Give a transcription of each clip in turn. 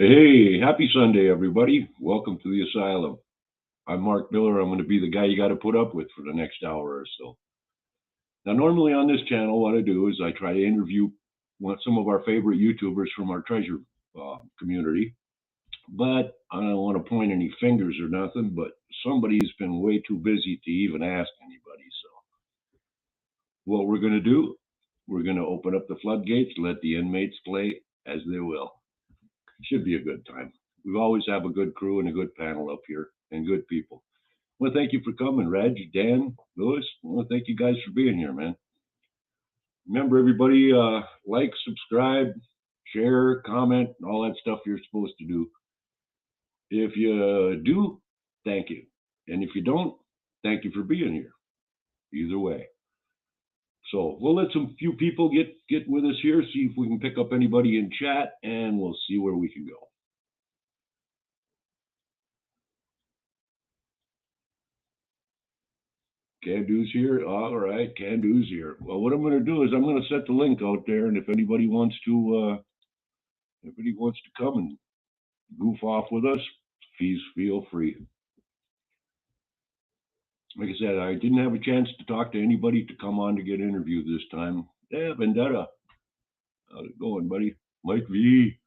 Hey, happy Sunday, everybody. Welcome to the Asylum. I'm Mark Miller. I'm going to be the guy you got to put up with for the next hour or so. Now, normally on this channel, what I do is I try to interview some of our favorite YouTubers from our treasure community. But I don't want to point any fingers or nothing, but somebody's been way too busy to even ask anybody. So, what we're going to do, we're going to open up the floodgates, let the inmates play as they will. Should be a good time. We always have a good crew and a good panel up here and good people. Well, thank you for coming, Reg, Dan, Lewis. Well, thank you guys for being here, man. Remember, everybody, like, subscribe, share, comment, all that stuff you're supposed to do. If you do, thank you. And if you don't, thank you for being here. Either way. So we'll let some few people get with us here, see if we can pick up anybody in chat, and we'll see where we can go. Can do's here. All right, can do's here. Well, what I'm going to do is I'm going to set the link out there, and if anybody wants to come and goof off with us, please feel free. Like I said, I didn't have a chance to talk to anybody to come on to get interviewed this time. Yeah, Vendetta, how's it going, buddy? Mike V.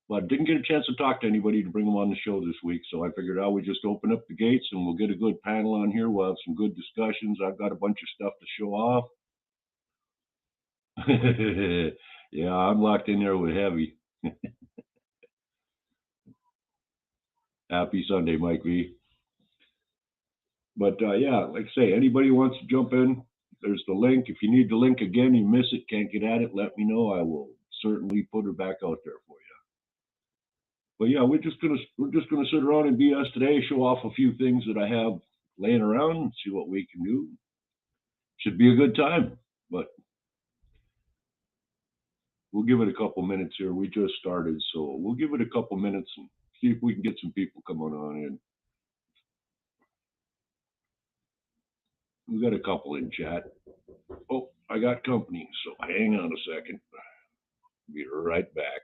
But didn't get a chance to talk to anybody to bring them on the show this week, so I figured I would just open up the gates and we'll get a good panel on here. We'll have some good discussions. I've got a bunch of stuff to show off. Yeah, I'm locked in there with heavy. Happy Sunday, Mike V. But yeah, like I say, anybody wants to jump in, there's the link. If you need the link again, you miss it, can't get at it, let me know. I will certainly put it back out there for you. But yeah, we're just gonna sit around and BS today, show off a few things that I have laying around, and see what we can do. Should be a good time, but we'll give it a couple minutes here. We just started, so we'll give it a couple minutes and see if we can get some people coming on in. We got a couple in chat. Oh, I got company, so hang on a second. Be right back.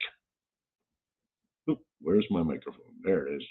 Oop, where's my microphone? There it is.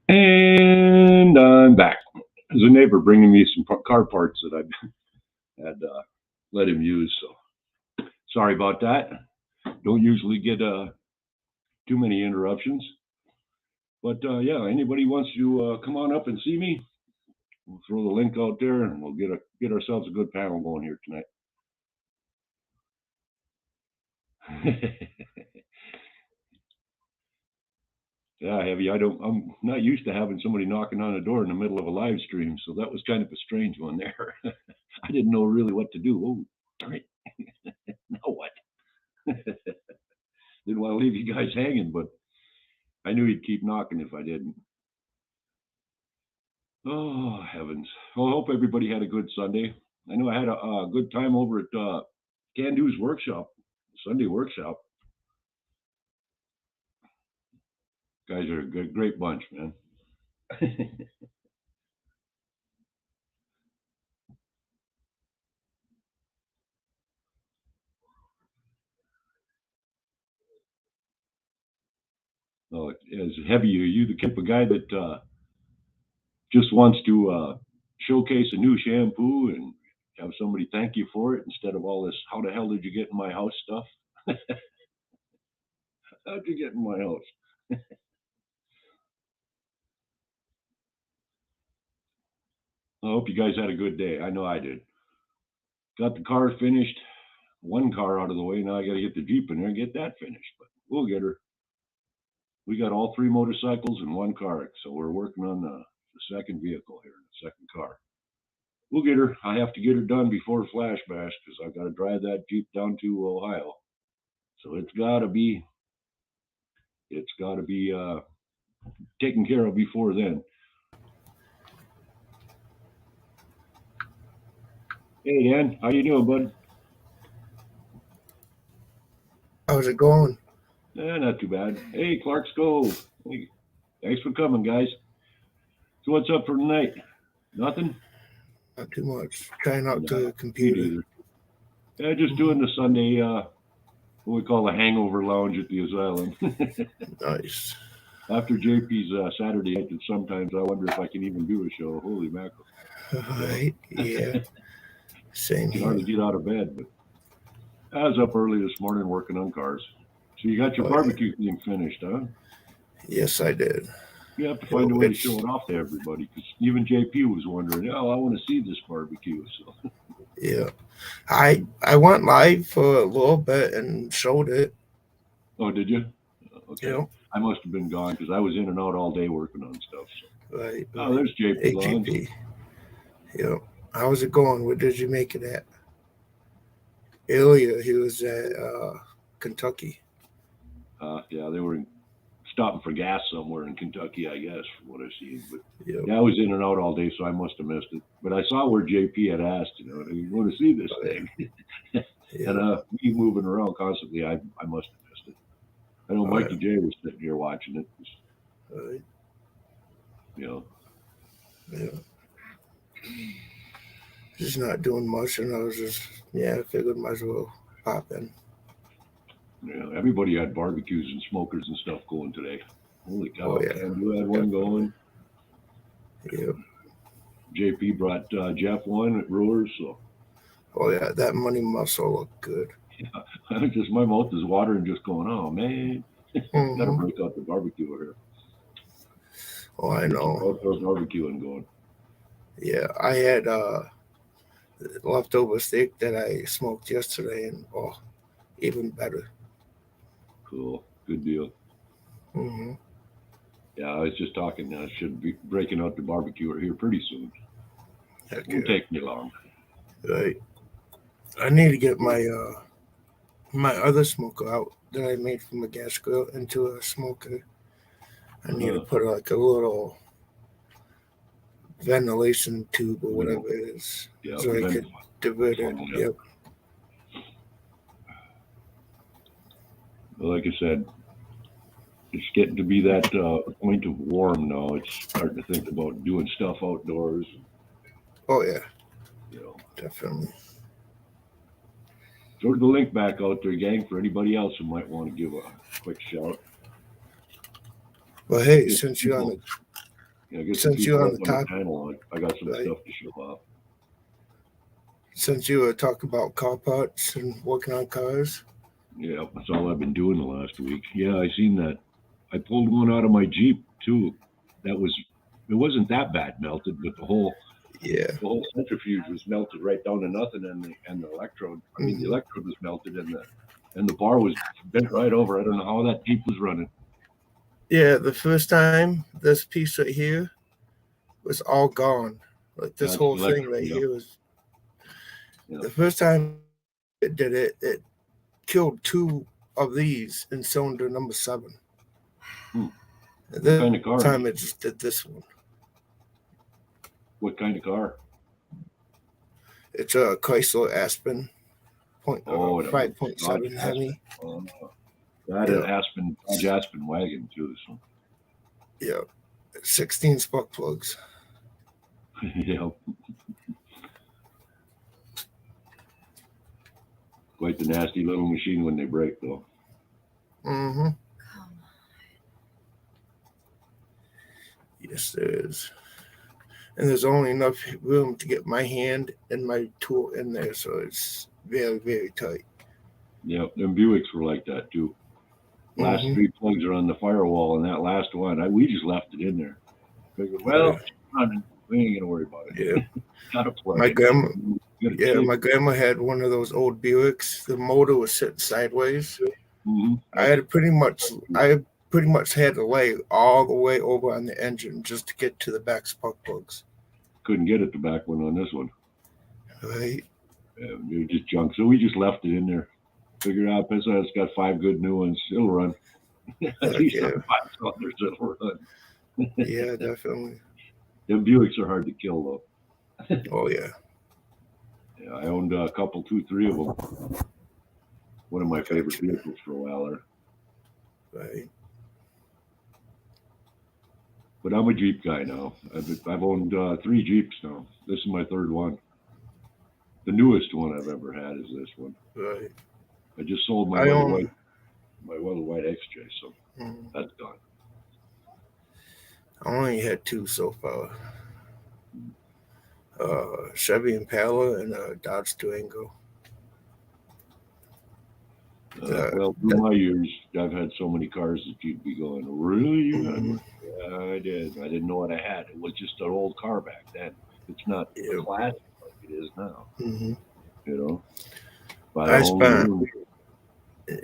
And I'm back. There's a neighbor bringing me some car parts that I had let him use. So sorry about that. Don't usually get too many interruptions. But yeah, anybody wants to come on up and see me, we'll throw the link out there, and we'll get ourselves a good panel going here tonight. Yeah, heavy. I'm not used to having somebody knocking on the door in the middle of a live stream, so that was kind of a strange one there. I didn't know really what to do. Oh, darn it. Now what? Didn't want to leave you guys hanging, but I knew he'd keep knocking if I didn't. Oh, heavens. Well, I hope everybody had a good Sunday. I know I had a good time over at Can Do's workshop, Sunday workshop. Guys are a good, great bunch, man. Oh, as heavy, are you the type of guy that just wants to showcase a new shampoo and have somebody thank you for it instead of all this "how the hell did you get in my house" stuff? How'd you get in my house? I hope you guys had a good day. I know I did. Got the car finished. One car out of the way. Now I got to get the Jeep in there and get that finished. But we'll get her. We got all three motorcycles and one car, so we're working on the second vehicle here, the second car. We'll get her. I have to get her done before Flash Bash because I've got to drive that Jeep down to Ohio. So it's got to be taken care of before then. Hey Dan, how you doing, bud? How's it going? Not too bad. Hey, Clark's Cove. Hey, thanks for coming, guys. So what's up for tonight? Nothing? Not too much. Trying out No, the me computer. neither. Yeah, just doing the Sunday, what we call the hangover lounge at the Asylum. Nice. After JP's Saturday night, and sometimes I wonder if I can even do a show. Holy mackerel. Right. Yeah. Same Can hardly here. get out of bed, but I was up early this morning working on cars. So you got your Oh yeah. barbecue thing finished, huh? Yes, I did. You have to You know, find a way to show it's it off to everybody because even JP was wondering, oh, I want to see this barbecue. So, yeah. I went live for a little bit and showed it. oh, did you? You Okay. know. I must have been gone because I was in and out all day working on stuff. So, Right. oh, Right. there's JP Lawns. AGP. You know. How's it going? Where did you make it at? Earlier, he was at Kentucky. Yeah, they were stopping for gas somewhere in Kentucky, I guess, from what I've seen. But Yep. yeah, I was in and out all day, so I must have missed it. But I saw where JP had asked, do you want to see this Oh thing? yeah. And Yep. me moving around constantly, I must have missed it. I know Oh yeah. Mikey J was sitting here watching it. Right. You know, Yeah. Just not doing much, and I was just I figured might as well pop in. everybody had barbecues and smokers and stuff going today. Holy Oh cow! yeah. Can you had one Definitely. going? Yep. JP brought Jeff one at Brewers, so Oh yeah, that money muscle looked good. just my mouth is watering, just going, oh man, got to Hmm. break out the barbecue here. Oh, I Get some know. outdoor barbecuing going. Yeah, I had leftover steak that I smoked yesterday, and even better. Cool, good deal. Hmm. Yeah, I was just talking. I should be breaking out the barbecue here pretty soon. Heck Won't yeah. take me long. Right. I need to get my other smoker out that I made from a gas grill into a smoker. I need to Uh, put like a little ventilation tube or window. whatever it is, Yeah, so I vent could divert it. funnel. Yeah. Yep. But like I said, it's getting to be that point of warm now. It's starting to think about doing stuff outdoors. Oh yeah, You know, definitely. throw the link back out there, gang, for anybody else who might want to give a quick shout. But hey, Get some people, get some since you're people on up the on the top, panel. I got some right? stuff to show off. Since you were talking about car parts and working on cars, Yeah, that's all I've been doing the last week. Yeah, I seen that. I pulled one out of my Jeep too. That was it wasn't that bad melted, but yeah. the whole centrifuge was melted right down to nothing, and the electrode. I mean, the Hmm. electrode was melted, and the bar was bent right over. I don't know how that Jeep was running. Yeah, the first time this piece right here was all gone. Like this That's whole the thing electrode. right Yeah, here was yeah. the first time it did it. It killed two of these in cylinder number 7. Hmm. And What this kind of car is time it? it just did this one. What kind of car? It's a Chrysler Aspen Oh, the Dodge 5.7 Aspen. Hemi. That Yeah, an Aspen Dodge Aspen wagon too. So yeah. 16 spark plugs. yeah, quite the nasty little machine when they break though. Mm-hmm. Yes, there is. And there's only enough room to get my hand and my tool in there, so it's very, very tight. Yeah, them Buicks were like that too. Last Mm-hmm. three plugs are on the firewall, and that last one, we just left it in there. Figured, well, Yeah. it's running. We ain't gonna worry about Yeah. it. Gotta plug My it. grandma. Gotta Yeah, change. my grandma had one of those old Buicks. The motor was sitting sideways. I That's had pretty much had to lay all the way over on the engine just to get to the back spark plugs. couldn't get at the back one on this one. Right? They were just junk, so we just left it in there. Figured out, it's got five good new ones. It'll run. At Heck least yeah. on 5 cylinders, it'll run. Yeah, definitely. Them Buicks are hard to kill, though. Oh yeah. Yeah, I owned a couple, two, three of them. One of my favorite Gotcha. vehicles for a while there. Right. But I'm a Jeep guy now. I've owned three Jeeps now. This is my third one. The newest one I've ever had is this one. Right. I just sold I own my Weather White XJ, so mm, that's gone. I only had two so far. Chevy Impala and a Dodge Durango. Well, through That, my years, I've had so many cars that you'd be going, really? You had mm, one? Yeah, I did. I didn't know what I had. It was just an old car back then. It's not a yeah. classic like it is now, Hmm. you know? But I I only spent owned,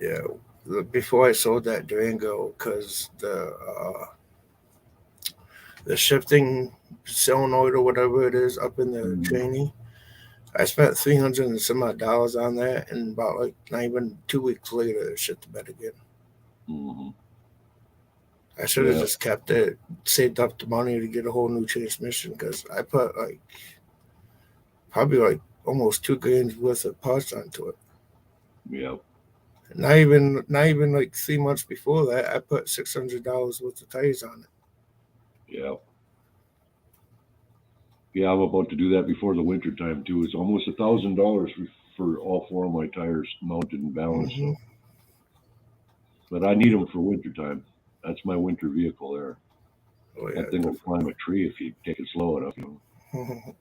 yeah before I sold that Durango because the shifting solenoid or whatever it is up in the mm, trainee. I spent 300 and some odd dollars on that, and about like not even 2 weeks later, it shit the bed again. mhm. I should have Yeah, just kept it, saved up the money to get a whole new transmission because I put like probably like almost 2 grand worth of parts onto it. yeah, Not even like 3 months before that, I put $600 worth of tires on it. yeah. Yeah, I'm about to do that before the winter time too. It's almost $1,000 for all four of my tires mounted and balanced. Hmm. So, but I need them for winter time. That's my winter vehicle there. Oh yeah, That thing will climb a tree if you take it slow enough. You know. definitely.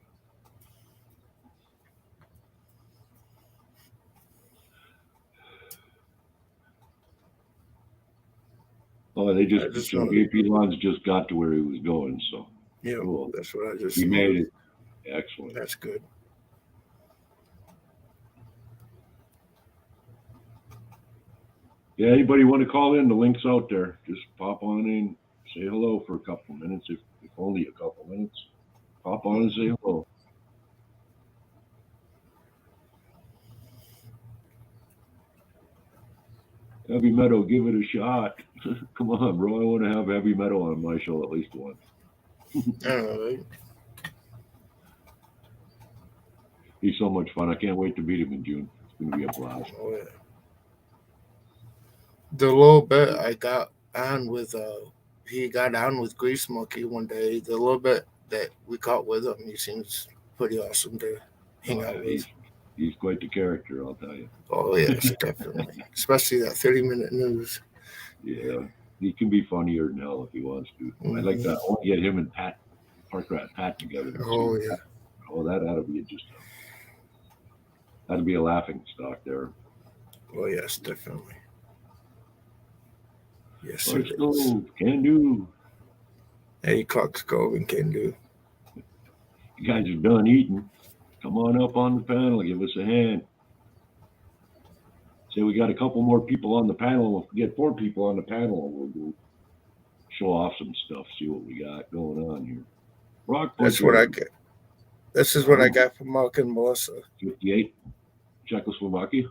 Oh, I just so know. JP Lons just got to where he was going. So Yeah, cool. that's what I just He know. made it. Excellent. That's good. Yeah, anybody want to call in? The link's out there. Just pop on in, say hello for a couple of minutes, if only a couple of minutes. Pop on and say hello. Heavy Meadow, give it a shot. Come on, bro. I want to have Heavy Meadow on my show at least once. All right. He's so much fun. I can't wait to meet him in June. It's going to be a blast. Oh yeah. The little bit I got on with he got on with Grease Monkey one day. The little bit that we caught with him, he seems pretty awesome to hang out Yeah, with. he's quite the character, I'll tell you. Oh yes, definitely. Especially that 30-minute news. Yeah, he can be funnier than hell if he wants to. I'd like Hmm. to. I want to get him and Park Rat Pat together and see Oh what yeah. that. Oh, that'll be that'll be a laughing stock there. Oh yes, definitely. Yes Our it is. stove can do. Hey, Clark's Cove can do. You guys are done eating. Come on up on the panel. Give us a hand. Say we got a couple more people on the panel. If we get 4 people on the panel, we'll go show off some stuff. See what we got going on here. Rock That's what I Puncher, get. This is what I got from Mark and Melissa. 58, Czechoslovakia.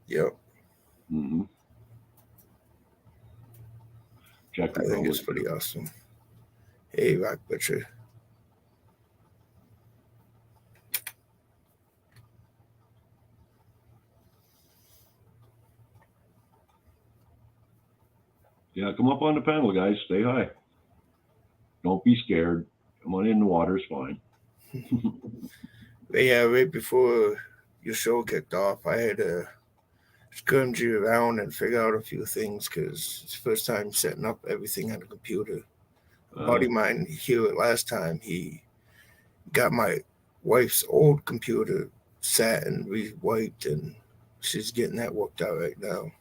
Yep. Mm-hmm. Czech I think Republic. it's pretty awesome. Hey, Rock Butcher. Yeah, come up on the panel, guys. Stay high. Don't be scared. Come on in. The water's fine. But yeah, right before your show kicked off, I had to scrungy around and figure out a few things because it's the first time setting up everything on the computer. A buddy of mine here last time, he got my wife's old computer set and rewiped, and she's getting that worked out right now.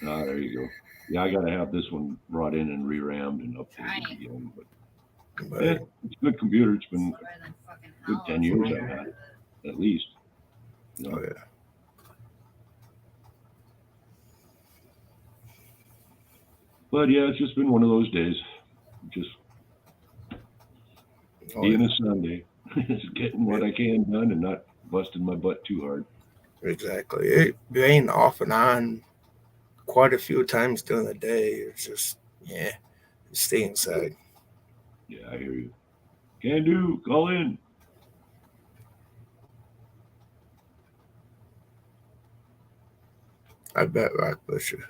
Ah, there you go. Yeah, I got to have this one brought in and re-rammed and updated again. But yeah, But it's a good computer. It's been a good 10 years I've had it, at least. You know? oh yeah, But yeah, it's just been one of those days. Just oh being yeah, a Sunday, just getting what I can done and not busting my butt too hard. exactly. It rained off and on quite a few times during the day. It's just yeah, stay inside. Yeah, I hear you. Can do. Call in. I bet Rock Busher.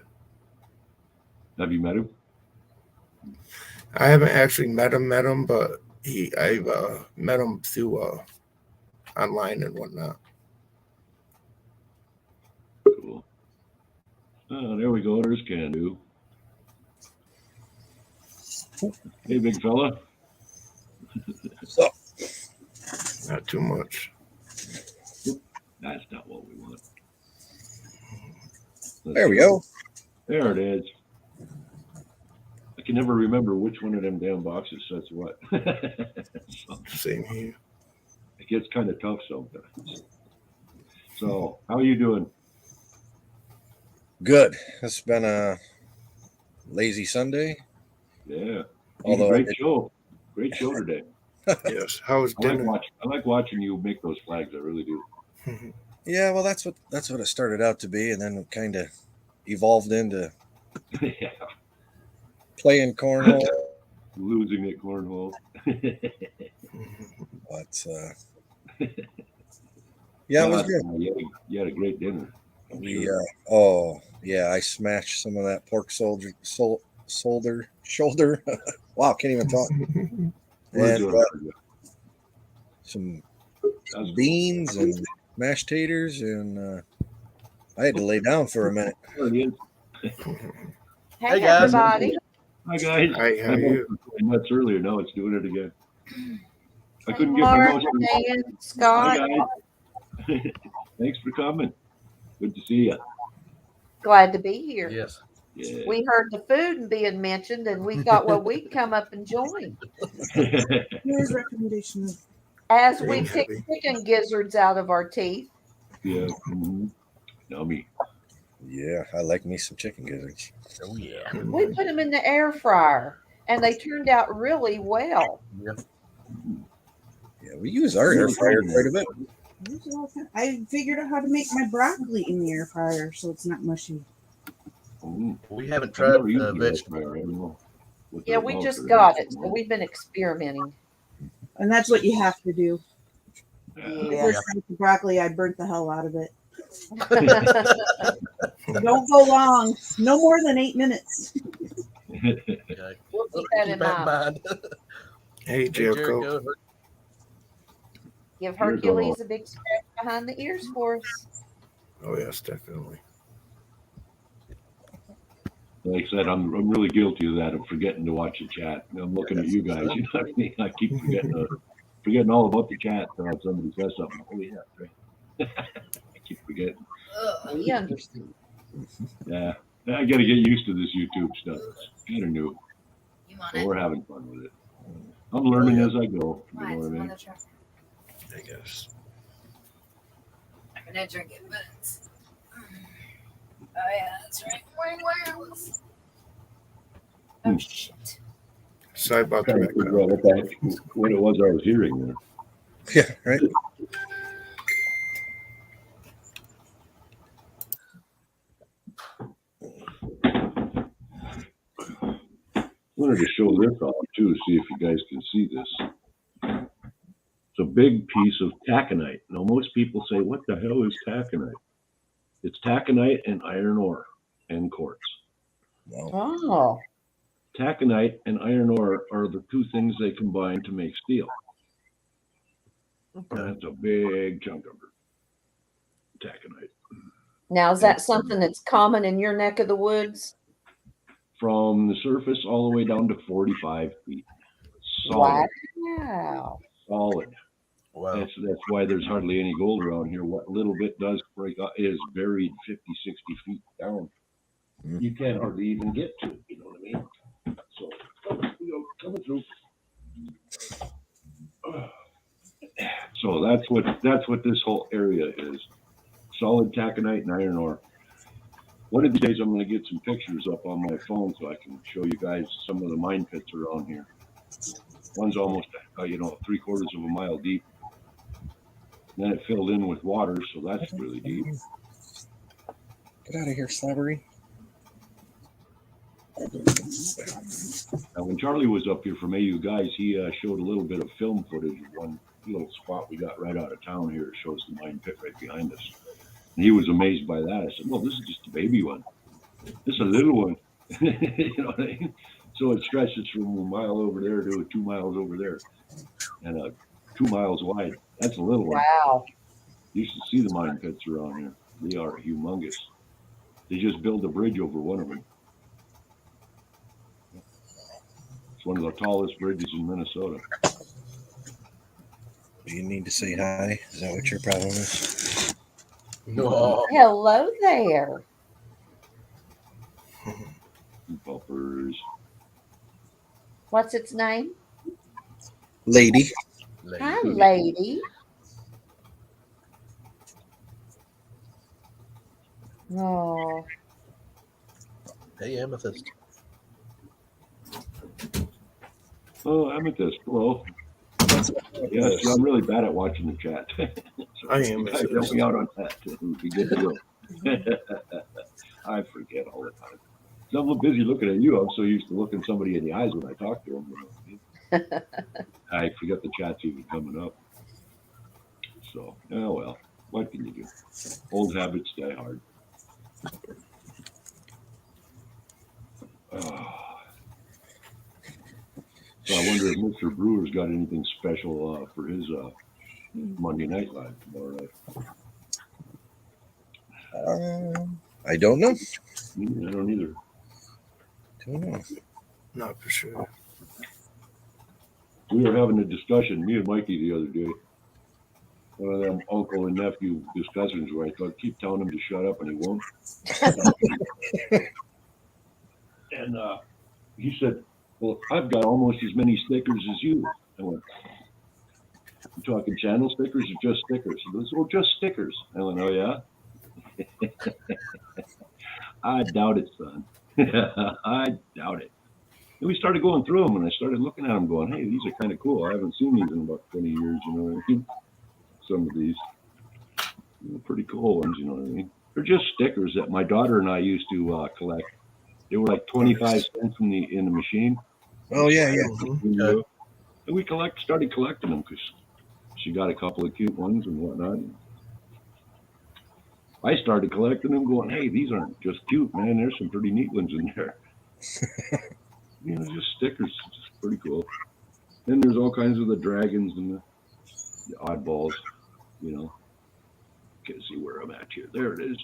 Have you met him? I haven't actually met him, but I've met him through online and whatnot. Cool. Oh, there we go. There's Can do. Hey, big fella. So Not too much. That's not what we want. there we go. There it is. I can never remember which one of them damn boxes says what. So, Same here. it gets kind of tough sometimes. So, how are you doing? Good. It's been a lazy Sunday. Yeah. Although I Great did- show. Great show today. Yes. How was I like, dinner? I like watching you make those flags. I really do. Yeah, well, that's what it started out to be, and then it kind of evolved into Yeah. playing cornhole. Losing at cornhole. But yeah, it was good. You had a great dinner. I'm We sure. oh yeah, I smashed some of that pork shoulder. Wow, can't even talk. We're And doing pretty good. some That's cool. beans and mashed taters, and I had to lay down for a minute. There it is. Hey, guys. everybody. Hi guys. Hi, how are you? Nuts earlier. Now it's doing it again. I Hey, couldn't get my Mark, mouse. Dan, Hi Scott. guys. Thanks for coming. Good to see you. Glad to be here. Yes. Yeah. We heard the food being mentioned, and we thought, well, we'd come up and join Here's recommendation of as we Green pick heavy. chicken gizzards out of our teeth. Yeah. Yummy. Yeah, I like me some chicken gizzards. Oh yeah. We put them in the air fryer, and they turned out really well. Yeah, we use our air fryer quite a bit. there's all kind- I figured out how to make my broccoli in the air fryer so it's not mushy. Mm. We haven't I've tried never used the air vegetable. fryer. I don't know what Yeah, they're we about just or got it, anything. so we've been experimenting. And that's what you have to do. Yeah. The Yeah. first time with the broccoli, I burnt the hell out of it. Don't go long. No more than 8 minutes. Okay. We'll keep that in mind. Hey, Hey, Jericho. Jericho. Give You're Hercules a big scratch behind the ears for us. Oh yes, definitely. Like I said, I'm really guilty of that. I'm forgetting to watch the chat. I'm looking at you guys. You know what I mean? I keep forgetting all about the chat until somebody says something. Oh yeah, right. I keep forgetting. We understand. Yeah, I got to get used to this YouTube stuff. It's kind of new, but we're having fun with it. I'm learning as I go. You know what I mean? I guess. I'm gonna drink it, but it's... Oh yeah, that's right. Morning wireless. Oh shit. Sorry about Trying to that. figure out what it was I was hearing there. Yeah, right. Wanted to show this off too, see if you guys can see this. It's a big piece of taconite. Now, most people say, "What the hell is taconite?" It's taconite and iron ore and quartz. Well, Oh, Taconite and iron ore are the two things they combine to make steel. That's a big chunk of it. Taconite. now is that something that's common in your neck of the woods? From the surface all the way down to 45 feet. Solid. Wow. Solid. Wow. That's why there's hardly any gold around here. What little bit does break out is buried 50, 60 feet down. Mm. You can't hardly even get to it, you know what I mean? So, coming through. So that's what this whole area is. Solid taconite and iron ore. One of these days I'm going to get some pictures up on my phone so I can show you guys some of the mine pits around here. One's almost, 3/4 of a mile deep. Then it filled in with water, so that's really deep. Get out of here, slobbery. Now, when Charlie was up here from AU Guys, he showed a little bit of film footage of one little spot we got right out of town here. It shows the mine pit right behind us. And he was amazed by that. I said, well, this is just a baby one. This is a little one. You know what I mean? So it stretches from a mile over there to 2 miles over there. And 2 miles wide. That's a little one. Wow. You should see the mine pits around here. They are humongous. They just built a bridge over one of them. It's one of the tallest bridges in Minnesota. Do you need to say hi? Is that what your problem is? No. Hello there. Bumpers. What's its name? Lady. Hi, lady. Oh, Hey, Amethyst. Oh, amethyst. Hello. Yes, I'm really bad at watching the chat. So I am. you guys help me out on that. It would be good to go. I forget all the time. So I'm busy looking at you. I'm so used to looking somebody in the eyes when I talk to them. You know? I forget the chat's even coming up. So, oh well, what can you do? Old habits die hard. So I wonder if Mr. Brewer's got anything special for his Monday Night Live tomorrow night. I don't know. I don't either. Don't know. Not for sure. We were having a discussion, me and Mikey, the other day. One of them uncle and nephew discussions where I thought, keep telling him to shut up and he won't. And he said, well, I've got almost as many stickers as you. I went, you talking channel stickers or just stickers? He goes, well, just stickers. I went, oh, yeah? I doubt it, son. I doubt it. And we started going through them, and I started looking at them going, hey, these are kind of cool. I haven't seen these in about 20 years, you know what I mean? Some of these. Pretty cool ones, you know what I mean? They're just stickers that my daughter and I used to collect. They were like 25 cents in the machine. Oh, yeah. And we started collecting them because she got a couple of cute ones and whatnot. I started collecting them going, hey, these aren't just cute, man. There's some pretty neat ones in there. Just stickers. Just pretty cool. Then there's all kinds of the dragons and the oddballs, Can't see where I'm at here. There it is.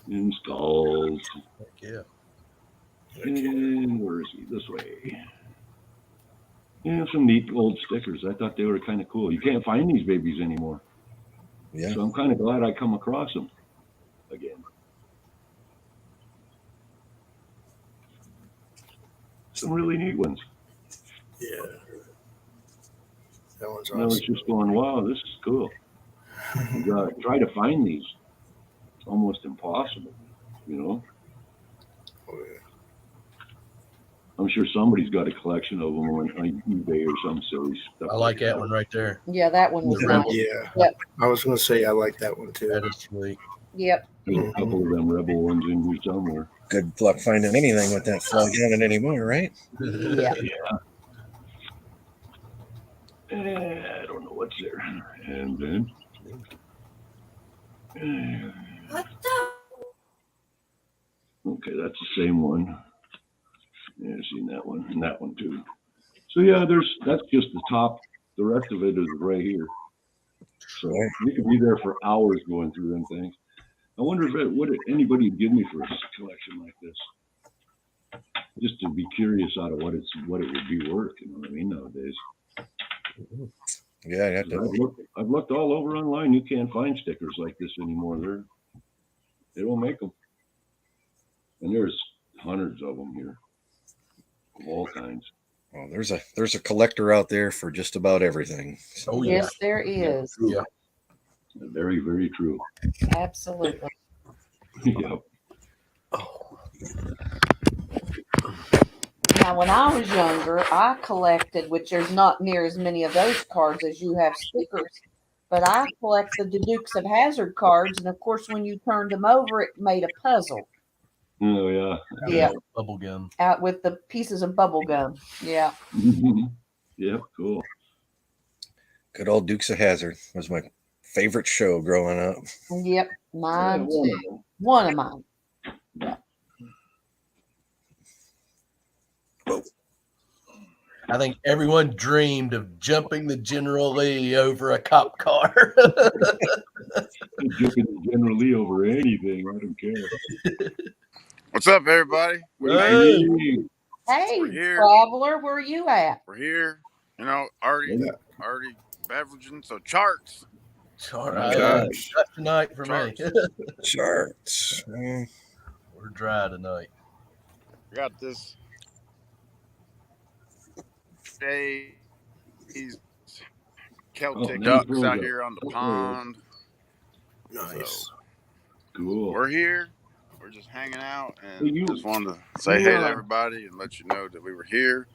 And skulls. Heck yeah. And where is he? This way. Yeah, some neat old stickers. I thought they were kind of cool. You can't find these babies anymore. Yeah. So I'm kind of glad I come across them again. Some really neat ones. Yeah. That one's And I was awesome. just going, wow, this is cool. Try to find these. It's almost impossible, Oh, yeah. I'm sure somebody's got a collection of them on eBay or some silly stuff. I like that one right there. yeah, that one was The nice. rebel. Yeah. Yep. I was going to say I like that one too. That is sweet. Yep. There's a couple of them rebel ones in here somewhere. Good luck finding anything with that flag on it anymore, right? Yeah. I don't know what's there. And then. What the? Okay, that's the same one. Yeah, I've seen that one and that one too. So yeah, that's just the top. The rest of it is right here. So you could be there for hours going through them things. I wonder if what anybody would give me for a collection like this. Just to be curious out of what it would be worth, you know what I mean, nowadays. Yeah, you have to. I've looked all over online. You can't find stickers like this anymore. They don't make them, and there's hundreds of them here, of all kinds. Well, there's a collector out there for just about everything. Oh yeah. Yes, there is. True. Yeah. Very, very true. Absolutely. Yep. Oh. Now, when I was younger, I collected, which there's not near as many of those cards as you have stickers, but I collected the Dukes of Hazzard cards, and of course, when you turned them over, it made a puzzle. Oh yeah. Yeah, Bubble gum. out with the pieces of bubble gum. Yeah. Yep. Cool. Good old Dukes of Hazzard was my favorite show growing up. Yep. Mine Yeah, too. One of mine. I think everyone dreamed of jumping the General Lee over a cop car. Jumping generally over anything. I don't care. What's up, everybody? Hey. Hey, We're here. traveler, where you at? We're here. You know, already beveraging. So charts. All right. Gosh. Not tonight for me. Charts. We're dry tonight. We got this. These Celtic nice ducks program. out here on the pond. Nice. So Cool. we're here. We're just hanging out, and Hey, you- just wanted to say you, hey to everybody and let you know that we were here.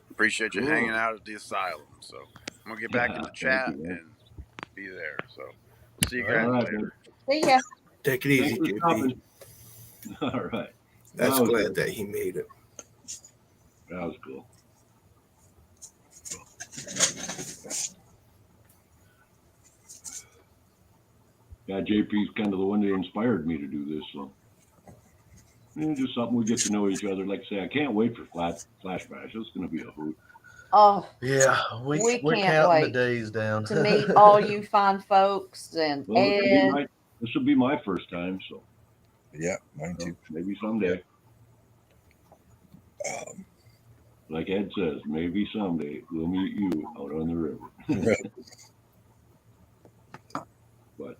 Appreciate you Cool. hanging out at the asylum. So I'm gonna get back in Yeah, the thank chat you, man. and be there. So we'll see you All guys right, later. See ya. Take it easy, Thanks for JP. stopping. All right. That's That was glad good. that he made it. That was cool. Yeah, JP's kind of the one that inspired me to do this. So, just something we get to know each other. Like I say, I can't wait for Flash Bash. It's going to be a hoot. Oh, Yeah, We we're can't counting wait the days down to meet all you fine folks and Well, Ed. this will be my first time, so Yeah, mine too. maybe someday. Like Ed says, maybe someday we'll meet you out on the river. But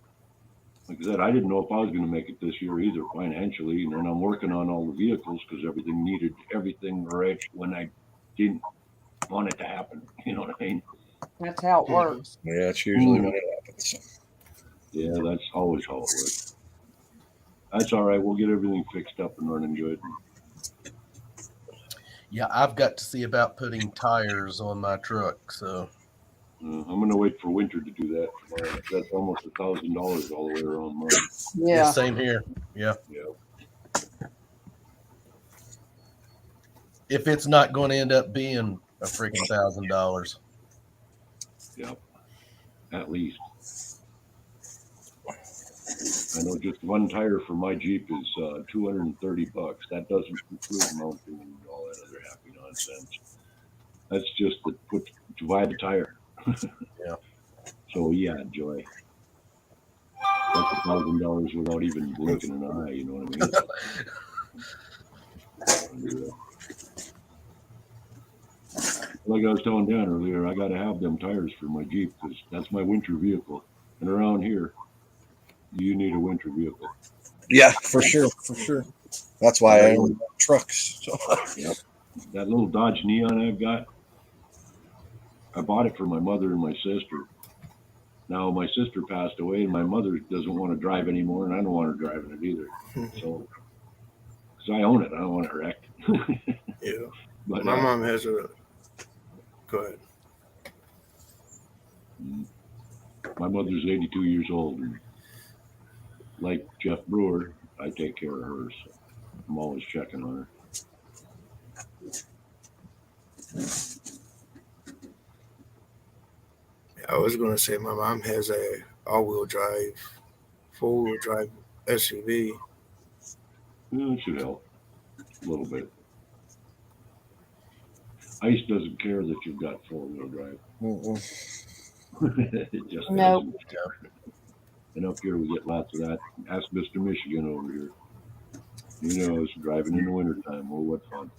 like I said, I didn't know if I was going to make it this year either financially, and then I'm working on all the vehicles because everything right when I didn't want it to happen. You know what I mean? That's how it works. Yeah, it's usually when it happens. Yeah, that's always how it works. That's all right. We'll get everything fixed up and running good. Yeah, I've got to see about putting tires on my truck. So I'm going to wait for winter to do that tomorrow. That's almost $1,000 all the way around mine. Yeah. same here. Yeah. Yeah. If it's not going to end up being a freaking $1,000. Yep. At least. I know just one tire for my Jeep is $230. That doesn't include mounting and all that other happy nonsense. That's just to buy the tire. Yeah. So yeah, enjoy. That's $1,000 without even blinking an eye. You know what I mean? Like I was telling Dan earlier, I got to have them tires for my Jeep because that's my winter vehicle. And around here, you need a winter vehicle. Yeah, for sure. That's why I own trucks. So. Yep. That little Dodge Neon I've got, I bought it for my mother and my sister. Now my sister passed away, and my mother doesn't want to drive anymore, and I don't want her driving it either. So, because I own it, I don't want it wrecked. Yeah. But My mom has a. Go ahead. my mother's 82 years old, and like Jeff Brewer, I take care of her. So I'm always checking on her. I was going to say my mom has a all-wheel drive, four-wheel drive SUV. Yeah, it should help a little bit. ICE doesn't care that you've got four-wheel drive. It just Nope. doesn't. And up here we get lots of that. Ask Mr. Michigan over here. He knows driving in the wintertime. Oh, what fun.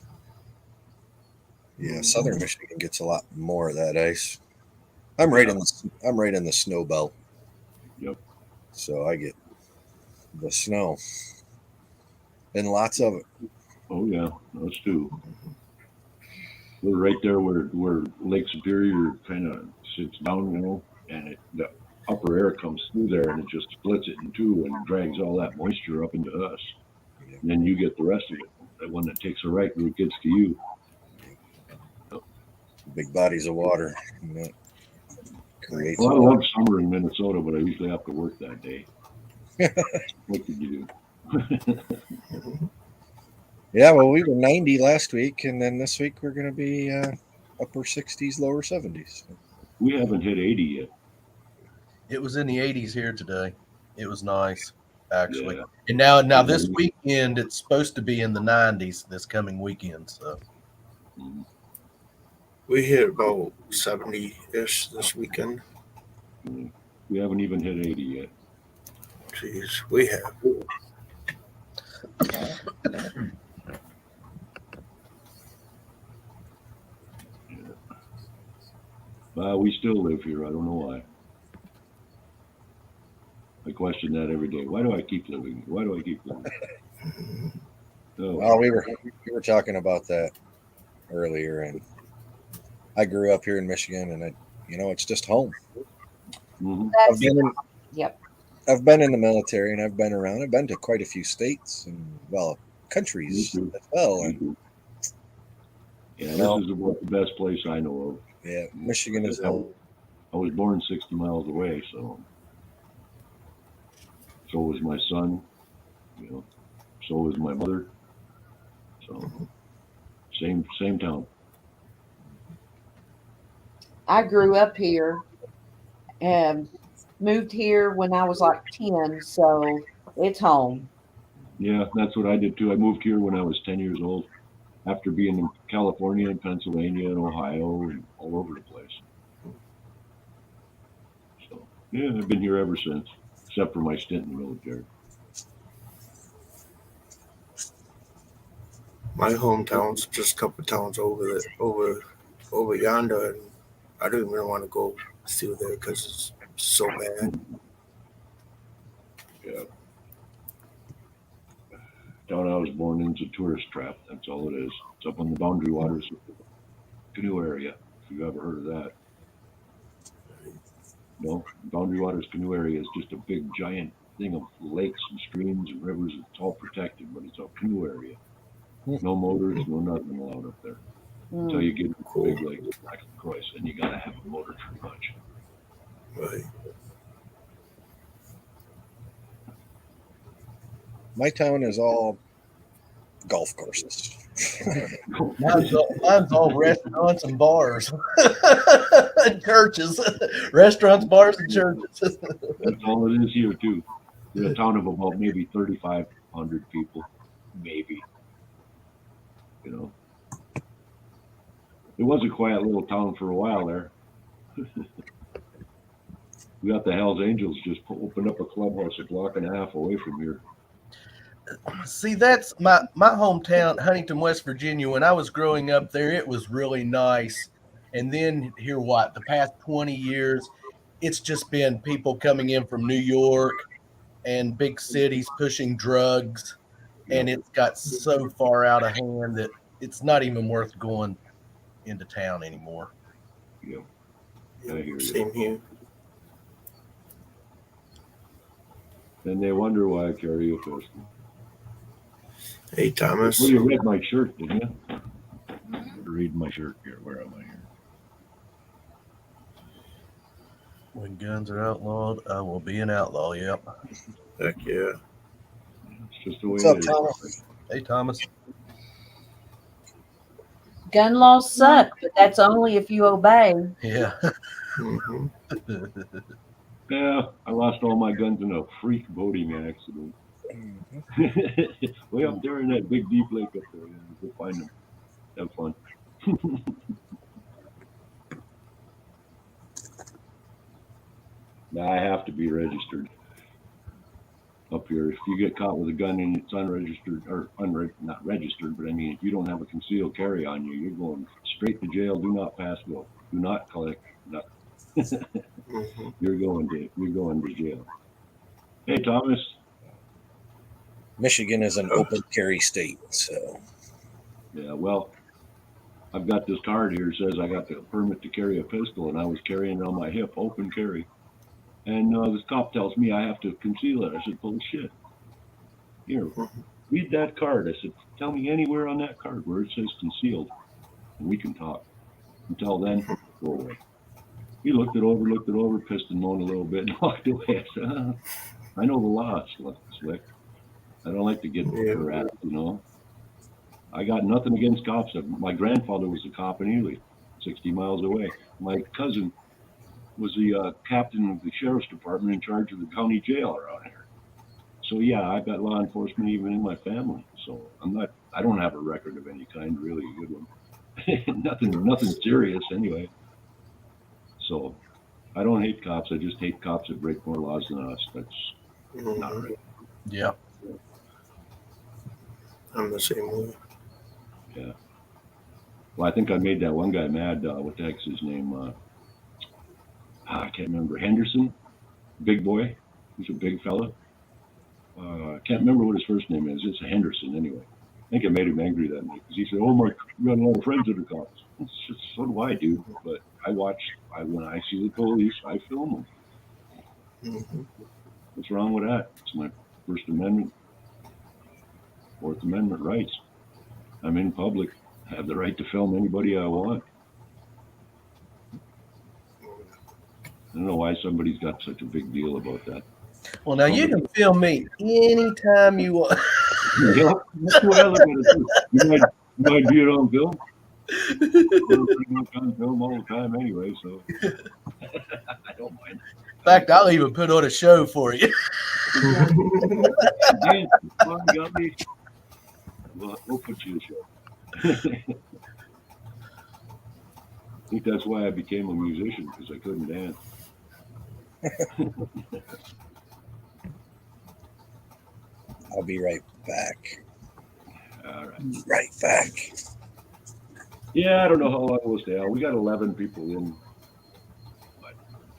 Yeah, Southern Michigan gets a lot more of that ice. I'm right in the snow belt, Yep. so I get the snow and lots of it. Oh yeah, us too. We're right there where Lake Superior kind of sits down, and the upper air comes through there and it just splits it in two and drags all that moisture up into us. And then you get the rest of it. The one that takes the right route gets to you. Big bodies of water. And that creates. Well, I love summer in Minnesota, but I usually have to work that day. What could you do? Yeah, well, we were 90 last week, and then this week we're going to be upper 60s, lower 70s. We haven't hit 80 yet. It was in the 80s here today. It was nice, actually. Yeah. And now this weekend it's supposed to be in the 90s this coming weekend. So We hit about 70-ish this weekend. We haven't even hit 80 yet. Jeez, we have. We still live here. I don't know why. I question that every day. Why do I keep living here? Why do I keep living here? Oh, Well, we were talking about that earlier, and I grew up here in Michigan, and it's just home. mhm. I've been in the military, and I've been around. I've been to quite a few states and countries Me too. as well. Me And too. Yeah, No. this is about the best place I know of. yeah, Michigan is home. I was born 60 miles away, so was my son. So was my mother. So same town. I grew up here and moved here when I was like 10, so it's home. Yeah, that's what I did too. I moved here when I was 10 years old, after being in California and Pennsylvania and Ohio and all over the place. So yeah, I've been here ever since, except for my stint in the military. My hometown's just a couple towns over yonder, and I don't even want to go through there because it's so bad. Yeah. Town I was born in is a tourist trap. That's all it is. It's up on the Boundary Waters canoe area. If you've ever heard of that. No, Boundary Waters canoe area is just a big giant thing of lakes and streams and rivers. It's all protected, but it's a canoe area. No motors, no nothing allowed up there. Until you get into the big lake like Croix, and you gotta have a motor pretty much. Right. My town is all golf courses. mine's all restaurants and bars and churches. Restaurants, bars, and churches. That's all it is here too. We're a town of about maybe 3,500 people, maybe. It was a quiet little town for a while there. We got the Hells Angels just opened up a clubhouse a block and a half away from here. See, that's my hometown, Huntington, West Virginia. When I was growing up there, it was really nice. And then here, the past 20 years, it's just been people coming in from New York and big cities pushing drugs. And it's got so far out of hand that it's not even worth going into town anymore. Yeah, I hear you. Same here. And they wonder why I carry a pistol. Hey, Thomas. Well, you read my shirt, didn't you? Read my shirt here. Where am I here? When guns are outlawed, I will be an outlaw. Yep. Heck yeah. It's just the way What's it up, is. Thomas? Hey, Thomas. Gun laws suck, but that's only if you obey. Yeah. Mm-hmm. Yeah, I lost all my guns in a freak boating accident. Way up there in that big deep lake up there. Yeah, go find them. Have fun. Now I have to be registered up here. If you get caught with a gun and it's unregistered or not registered, but I mean, if you don't have a concealed carry on you, you're going straight to jail. Do not pass go. Do not collect nothing. Mhm. you're going to jail. Hey, Thomas. Michigan is an open carry state, so Yeah, well, I've got this card here. It says I got the permit to carry a pistol, and I was carrying it on my hip, open carry. And this cop tells me I have to conceal it. I said, bullshit. Here, read that card. I said, tell me anywhere on that card where it says concealed, and we can talk. Until then, go away. He looked it over, pissed and moaned a little bit, and walked away. I said, I know the law, Slick. I don't like to get Yeah. harassed, you know. I got nothing against cops. My grandfather was a cop in Ely, 60 miles away. My cousin was the captain of the sheriff's department in charge of the county jail around here. So yeah, I've got law enforcement even in my family. So I don't have a record of any kind, really a good one. nothing serious anyway. So I don't hate cops. I just hate cops that break more laws than us. That's not Mhm. right. Yeah. I'm the same way. Yeah. Well, I think I made that one guy mad. What the heck's his name? I can't remember. Henderson, big boy. He's a big fella. I can't remember what his first name is. It's Henderson anyway. I think I made him angry that night because he said, "Oh my, you got a lot of friends that are cops." It's just, so do I, dude. But when I see the police, I film them. Mhm. What's wrong with that? It's my First Amendment, Fourth Amendment rights. I'm in public. I have the right to film anybody I want. I don't know why somebody's got such a big deal about that. Well, now you can film me anytime you want. Yeah, that's the way I look at it too. You might view it on film. We're pretty much on film all the time anyway, so I don't mind. In fact, I'll even put on a show for you. Again, come on, got me. We'll put you a show. I think that's why I became a musician, because I couldn't dance. I'll be right back. All right. Right back. Yeah, I don't know how long we'll stay out. We got 11 people in. But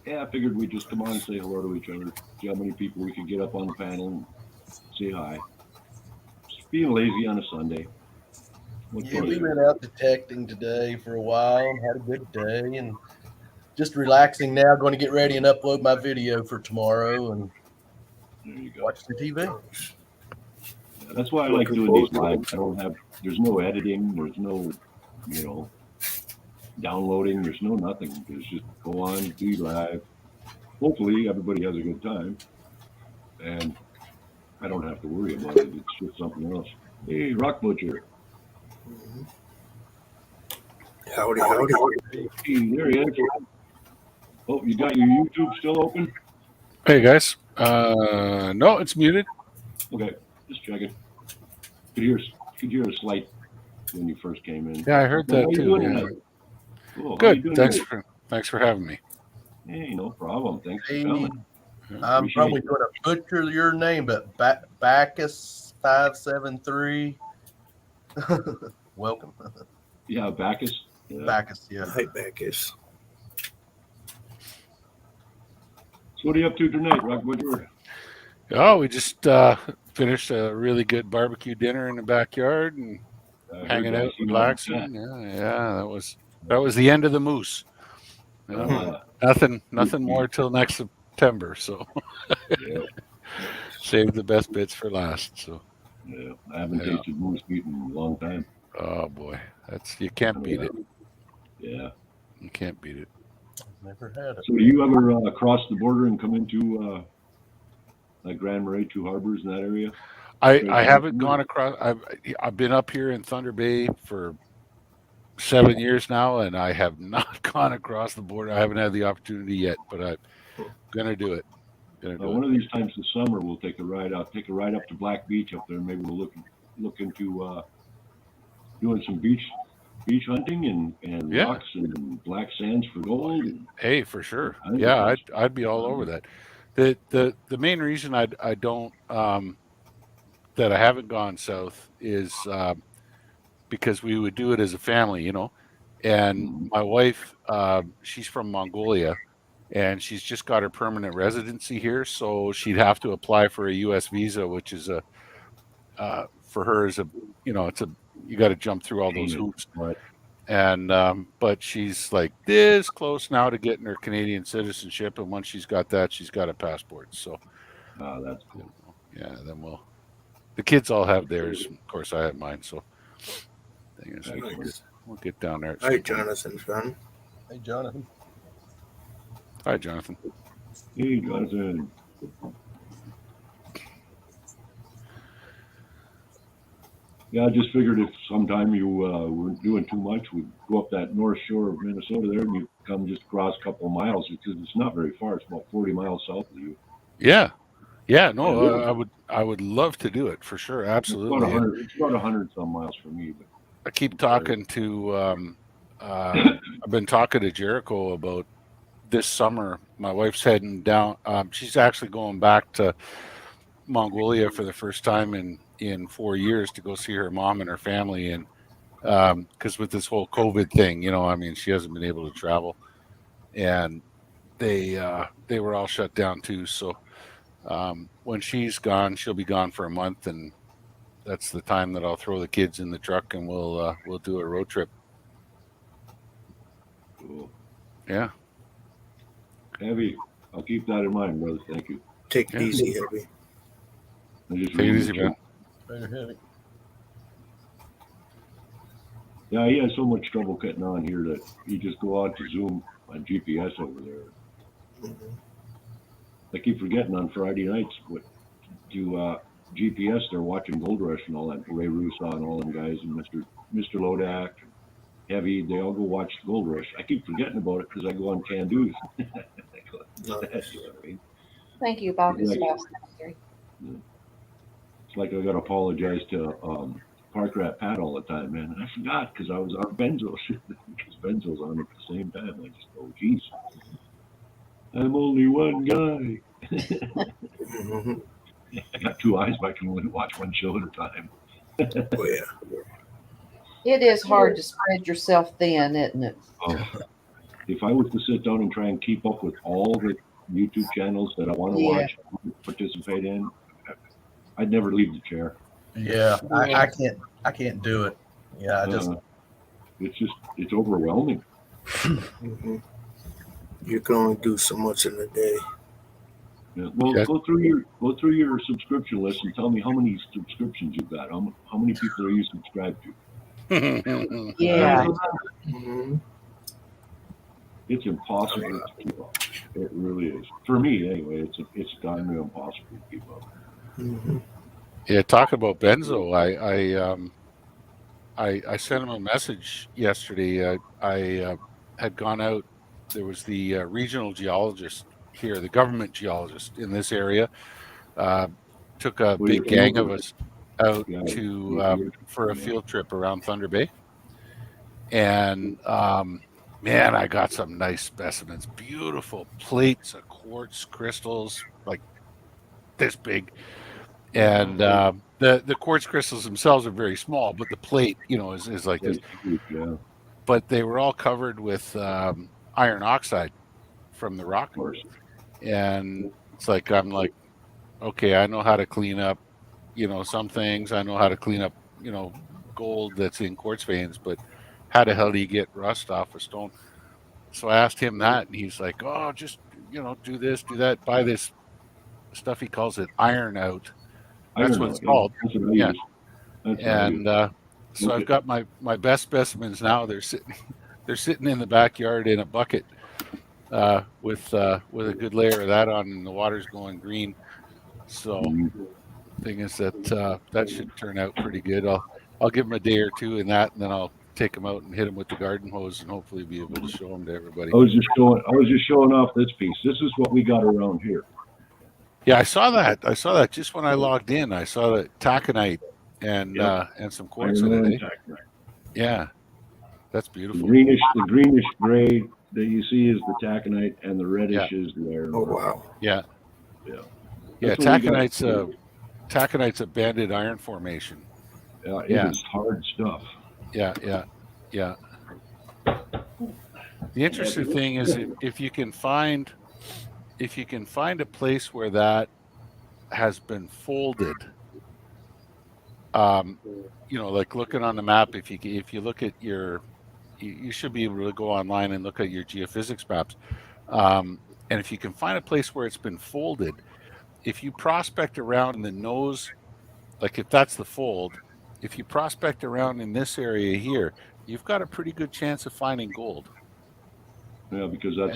yeah, I figured we'd just come on and say hello to each other. See how many people we could get up on the panel and say hi. Just being lazy on a Sunday. What Yeah, can we you do? went out detecting today for a while and had a good day and just relaxing now. Going to get ready and upload my video for tomorrow and There you go. watch the TV. Yeah, that's why I like doing these live. There's no editing. There's no, downloading. There's no nothing. There's just go on, be live. Hopefully everybody has a good time. And I don't have to worry about it. It's just something else. Hey, Rock Butcher. Mhm. Howdy, howdy. Hey, there he is. Oh, you got your YouTube still open? Hey guys. No, it's muted. Okay, just checking. Could hear a slight when you first came in. Yeah, I heard How that you too. doing Yeah. tonight? Cool. How you Good. doing Thanks tonight? for having me. Hey, no problem. Thanks for Hey, coming. I'm Appreciate probably it. going to butcher your name, but Bacchus 573. Welcome, Yeah, Bacchus. Yeah. Bacchus. Yeah. Hi, Bacchus. So what are you up to tonight, Rock Butcher? Oh, we just finished a really good barbecue dinner in the backyard and I heard hanging that. I out, seen that in the relaxing. chat. Yeah. That was the end of the moose. Uh, Nothing more till next September. So yeah, save the best bits for last. So yeah. I haven't Yeah. tasted moose meat in a long time. oh boy, you can't beat it. Yeah. You can't beat it. Never had it. So do you ever cross the border and come into like Grand Marais, Two Harbors in that area? I haven't gone across. I've been up here in Thunder Bay for 7 years now, and I have not gone across the border. I haven't had the opportunity yet, but I'm gonna do it. One of these times this summer, we'll take a ride out. Take a ride up to Black Beach up there. Maybe we'll look into doing some beach hunting and Yeah. rocks and black sands for gold. Hey, for sure. I think Yeah, that's- I'd be all over that. The main reason I don't that I haven't gone south is because we would do it as a family, and Mhm. my wife she's from Mongolia, and she's just got her permanent residency here, so she'd have to apply for a U.S. visa, which is for her is you got to jump through all those hoops. Right. And but she's like this close now to getting her Canadian citizenship, and once she's got that, she's got a passport. So That's cool. yeah, then the kids all have theirs. Of course, I have mine. So thing is, we'll get down there. Hi, Jonathan, son. Hey, Jonathan. Hi, Jonathan. Hey, Jonathan. Yeah, I just figured if sometime you weren't doing too much, we'd go up that north shore of Minnesota there, and you come just across a couple of miles, because it's not very far. It's about 40 miles south of you. Yeah, no, I would love to do it for sure. Absolutely. It's about 100 some miles from me. But I keep talking to. I've been talking to Jericho about this summer. My wife's heading down. She's actually going back to Mongolia for the first time in 4 years to go see her mom and her family, and because with this whole COVID thing, I mean, she hasn't been able to travel, and they were all shut down too. So when she's gone, she'll be gone for a month, and that's the time that I'll throw the kids in the truck and we'll do a road trip. cool. Yeah. Heavy. I'll keep that in mind, brother. Thank you. Take it easy, Heavy. Take it easy, man. Better heavy. Yeah, he has so much trouble getting on here that you just go out to Zoom on GPS over there. Mm-hmm. I keep forgetting on Friday nights what do GPS. They're watching Gold Rush and all that. Ray Russo and all them guys, and Mr. Lodak, Heavy. They all go watch Gold Rush. I keep forgetting about it because I go on Can-Do's. Thank you, Bob. It's like I got to apologize to Park Rat Pat all the time, man. I forgot because I was on Benzos. Because Benzos on at the same time. I just go, geez, I'm only one guy. Mm-hmm. I got two eyes, but I can only watch one show at a time. Oh, yeah. It is hard to spread yourself thin, isn't it? If I was to sit down and try and keep up with all the YouTube channels that I want to watch, participate in, I'd never leave the chair. Yeah, I can't do it. Yeah, I just it's overwhelming. Mm-hmm. You can only do so much in a day. Yeah. Well, go through your subscription list and tell me how many subscriptions you've got. How many people are you subscribed to? Yeah. Mm-hmm. It's impossible to keep up. It really is. For me, anyway, it's gotten real impossible to keep up. Mm-hmm. Yeah, talking about Benzo, I sent him a message yesterday. I had gone out. There was the regional geologist here, the government geologist in this area. Took a big gang of us out to for a field trip around Thunder Bay, and man, I got some nice specimens, beautiful plates of quartz crystals, like this big. And the quartz crystals themselves are very small, but the plate, is like this. Yeah. But they were all covered with iron oxide from the rock. And it's like, I'm like, okay, I know how to clean up, some things. I know how to clean up, gold that's in quartz veins, but how the hell do you get rust off a stone? So I asked him that, and he's like, oh, just, do this, do that, buy this stuff. He calls it iron out. That's what it's called. Yeah. And so I've got my best specimens now. They're sitting in the backyard in a bucket with a good layer of that on, and the water's going green. So the thing is that should turn out pretty good. I'll give them a day or two in that, and then I'll take them out and hit them with the garden hose, and hopefully be able to show them to everybody. I was just showing off this piece. This is what we got around here. Yeah, I saw that just when I logged in. I saw the taconite and some quartz in it. Yeah, that's beautiful. The greenish gray that you see is the taconite, and the reddish is the iron. Oh wow! Yeah. That's Taconite's a banded iron formation. It is hard stuff. Yeah. The interesting thing is if you can find if you can find a place where that has been folded, like looking on the map, if you look at you should be able to go online and look at your geophysics maps. And if you can find a place where it's been folded, if you prospect around in the nose, like if that's the fold, if you prospect around in this area here, you've got a pretty good chance of finding gold. Yeah, because that's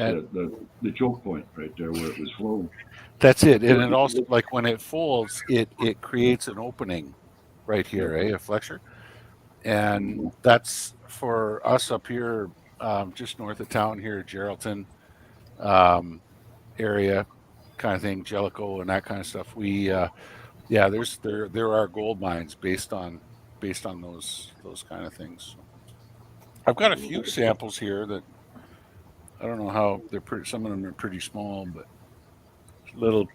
the choke point right there where it was flowing. That's it. And it also, like when it folds, it creates an opening right here, a flexure. And that's for us up here, just north of town here, Geraldton area kind of thing, Jellicoe and that kind of stuff. We there are gold mines based on those kind of things. So I've got a few samples here that I don't know how they're pretty. Some of them are pretty small, but little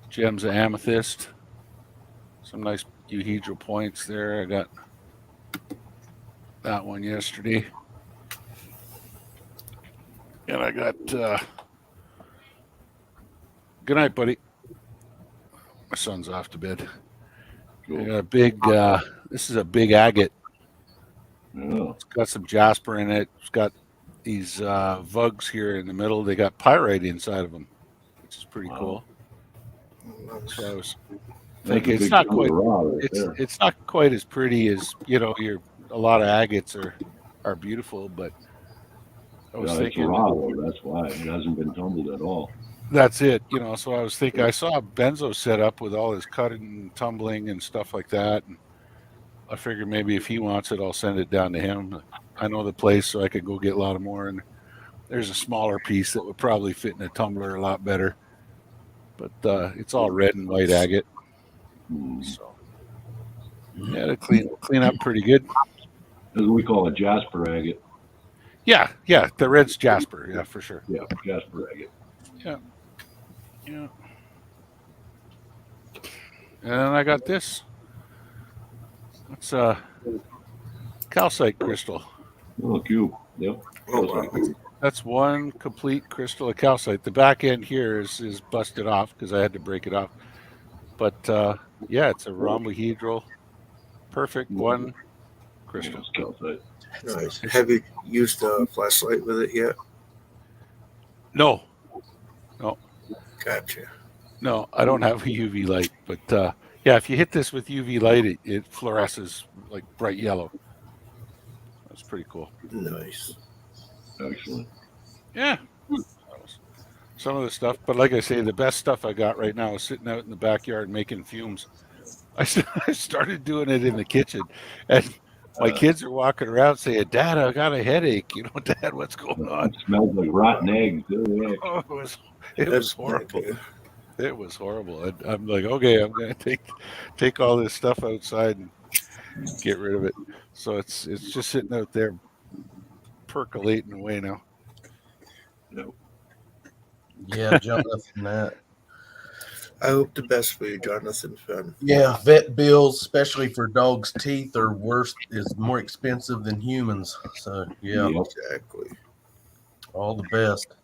gems of amethyst. Some nice euhedral points there. I got that one yesterday, and I got. Good night, buddy. My son's off to bed. I got a big. This is a big agate. Yeah. It's got some jasper in it. It's got these vugs here in the middle. They got pyrite inside of them, which is pretty cool. So I was thinking it's not quite. It's not quite as pretty as a lot of agates are beautiful, but I was thinking it's raw, that's why it hasn't been tumbled at all. That's it, so I was thinking I saw Benzo set up with all his cutting and tumbling and stuff like that, and I figured maybe if he wants it, I'll send it down to him. I know the place, so I could go get a lot more. And there's a smaller piece that would probably fit in a tumbler a lot better. But it's all red and white agate, so yeah, to clean up pretty good. As we call it, jasper agate. Yeah, the red's jasper, yeah, for sure. Yeah, jasper agate. Yeah. And then I got this. It's a calcite crystal. Oh, cube. Yep. That's one complete crystal of calcite. The back end here is busted off because I had to break it off. But it's a rhombohedral, perfect one crystal. Calcite. Nice. Have you used a flashlight with it yet? No. Gotcha. No, I don't have a UV light, but if you hit this with UV light, it fluoresces like bright yellow. That's pretty cool. Nice. Excellent. Yeah. Some of the stuff, but like I say, the best stuff I got right now is sitting out in the backyard making fumes. I started doing it in the kitchen, and my kids are walking around saying, "Dad, I got a headache." Dad, what's going on? It smells like rotten eggs. Oh, it was horrible. It was horrible. I'm like, okay, I'm gonna take all this stuff outside and get rid of it. So it's just sitting out there percolating away now. No. Yeah, Jonathan, that. I hope the best for you, Jonathan. Fun. Yeah, vet bills, especially for dogs' teeth, are more expensive than humans. So yeah, exactly. All the best.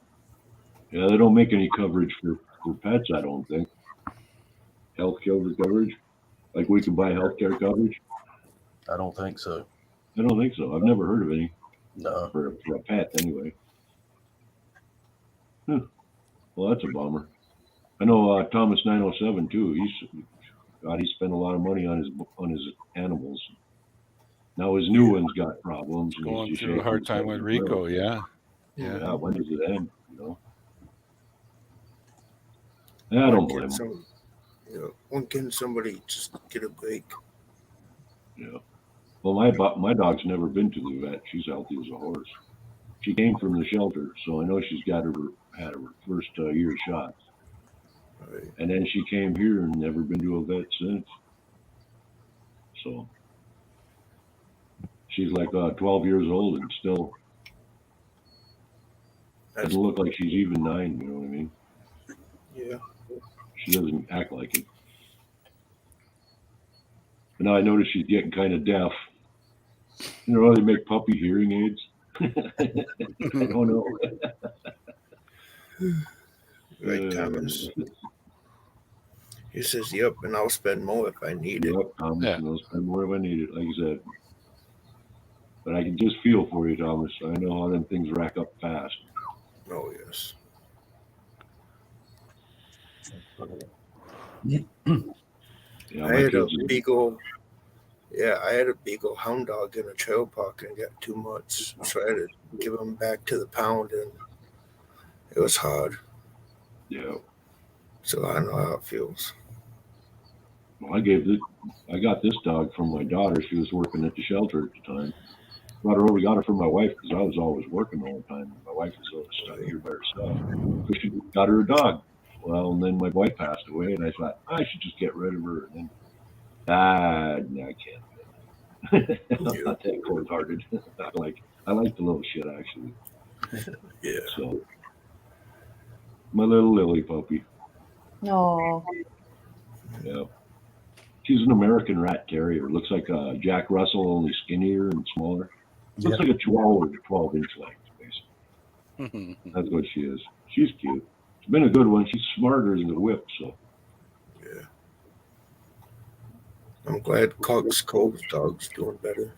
Yeah, they don't make any coverage for pets, I don't think. Healthcare coverage, like we can buy healthcare coverage. I don't think so. I don't think so. I've never heard of any. No, for a pet anyway. Well, that's a bummer. I know Thomas 907 too. He spent a lot of money on his animals. Now his new one's got problems. And Going through a hard time with Rico, yeah. When does it end? I don't blame him. When can somebody just get a break? Yeah. Well, my dog's never been to the vet. She's healthy as a horse. She came from the shelter, so I know she's had her first year shots. Right. And then she came here and never been to a vet since. So she's like 12 years old and still doesn't look like she's even 9. You know what I mean? Yeah. She doesn't act like it. But now I notice she's getting kind of deaf. They make puppy hearing aids. I don't know. Right, Thomas? He says, "Yep," and I'll spend more if I need it. Yep, Thomas, Yeah. and I'll spend more if I need it, like I said. But I can just feel for you, Thomas. I know how them things rack up fast. Oh yes. Yeah, I my had a kids. beagle. Yeah, I had a beagle hound dog in a trailer park and got 2 months, so I had to give him back to the pound, and it was hard. Yeah. So I know how it feels. Well, I got this dog from my daughter. She was working at the shelter at the time. Brought her over, got her from my wife because I was always working all the time. My wife was always stuck here by herself. So she got her a dog. Well, and then my wife passed away, and I thought I should just get rid of her. And then, no, I can't. I'm not that cold-hearted. I like the little shit actually. Yeah. So my little Lily puppy. Oh, Yeah. She's an American rat terrier. Looks like a Jack Russell, only skinnier and smaller. Looks like a Chihuahua with 12-inch legs, basically. That's what she is. She's cute. She's been a good one. She's smarter than the whip, so. Yeah. I'm glad Cox Cove's dog's doing better.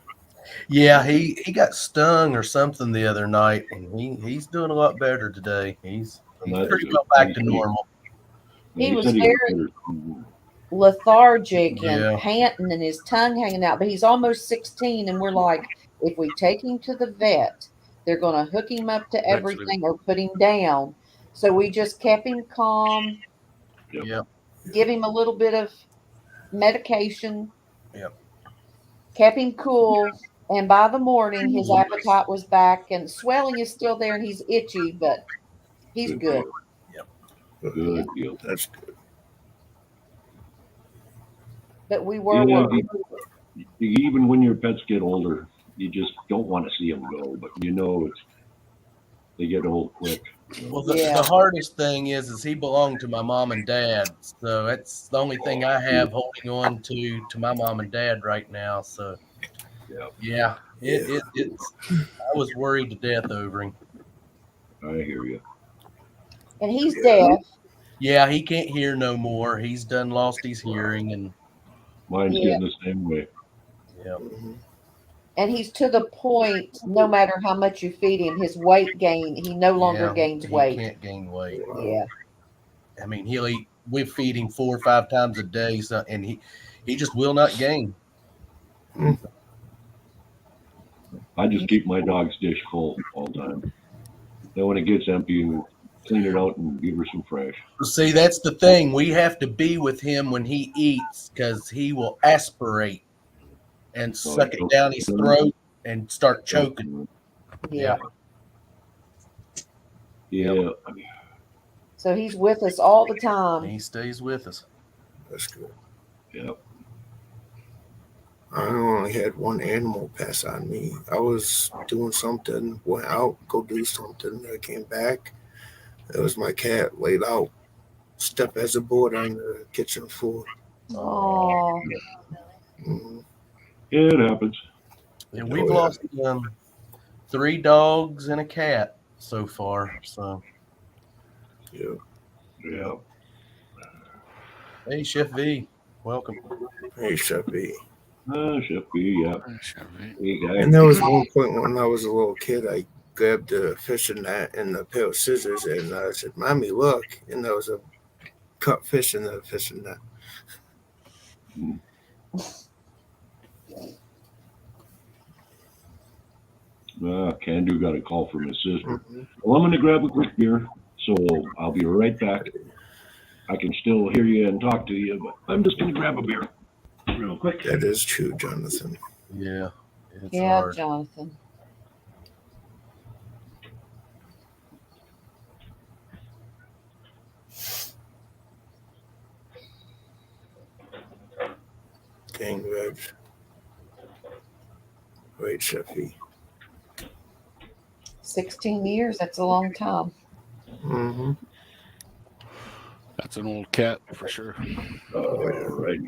Yeah, he got stung or something the other night, and he's doing a lot better today. He's That's pretty good. well back to normal. he He was said he very better. lethargic and Yeah. panting and his tongue hanging out, but he's almost 16, and we're like, if we take him to the vet, they're going to hook him up to everything or put him down. So we just kept him calm, Yep. give him a little bit of medication, Yep. kept him cool, and by the morning his appetite was back, and swelling is still there, and he's itchy, but he's good. Good deal. That's good. But we were Yeah, worried. even when your pets get older, you just don't want to see them go, but they get old quick. Well, Yeah. the hardest thing is he belonged to my mom and dad, so that's the only thing I have holding on to my mom and dad right now. So Yeah, it's I was worried to death over him. I hear you. And he's deaf. Yeah, he can't hear no more. He's done lost his hearing, and Mine's getting the same way. yeah. And he's to the point, no matter how much you feed him, his weight gain, he no longer gains weight. He can't gain weight. Yeah. I mean, he'll eat. We feed him 4 or 5 times a day, so, and he just will not gain. I just keep my dog's dish full all the time. Then when it gets empty, clean it out and give her some fresh. See, that's the thing. We have to be with him when he eats because he will aspirate and suck it down his throat and start choking. Yeah. Yeah. So he's with us all the time. He stays with us. That's good. Yep. I only had one animal pass on me. I was doing something, went out, go do something. I came back. It was my cat laid out, step as a board on the kitchen floor. Oh. Mm-hmm. Yeah, it happens. And we've lost 3 dogs and a cat so far. So, yeah. Hey, Chef V, welcome. Hey, Chef V. Chef B, yeah. And there was one point when I was a little kid, I grabbed a fishing net and a pair of scissors, and I said, "Mommy, look!" And there was a cut fish in the fishing net. Candu got a call from his sister. Well, I'm going to grab a quick beer, so I'll be right back. I can still hear you and talk to you, but I'm just going to grab a beer real quick. That is true, Jonathan. Yeah. It's Yeah, hard. Jonathan. Dang, Reg. Right, Chefy. 16 years, that's a long time. Mm-hmm. That's an old cat for sure. Right.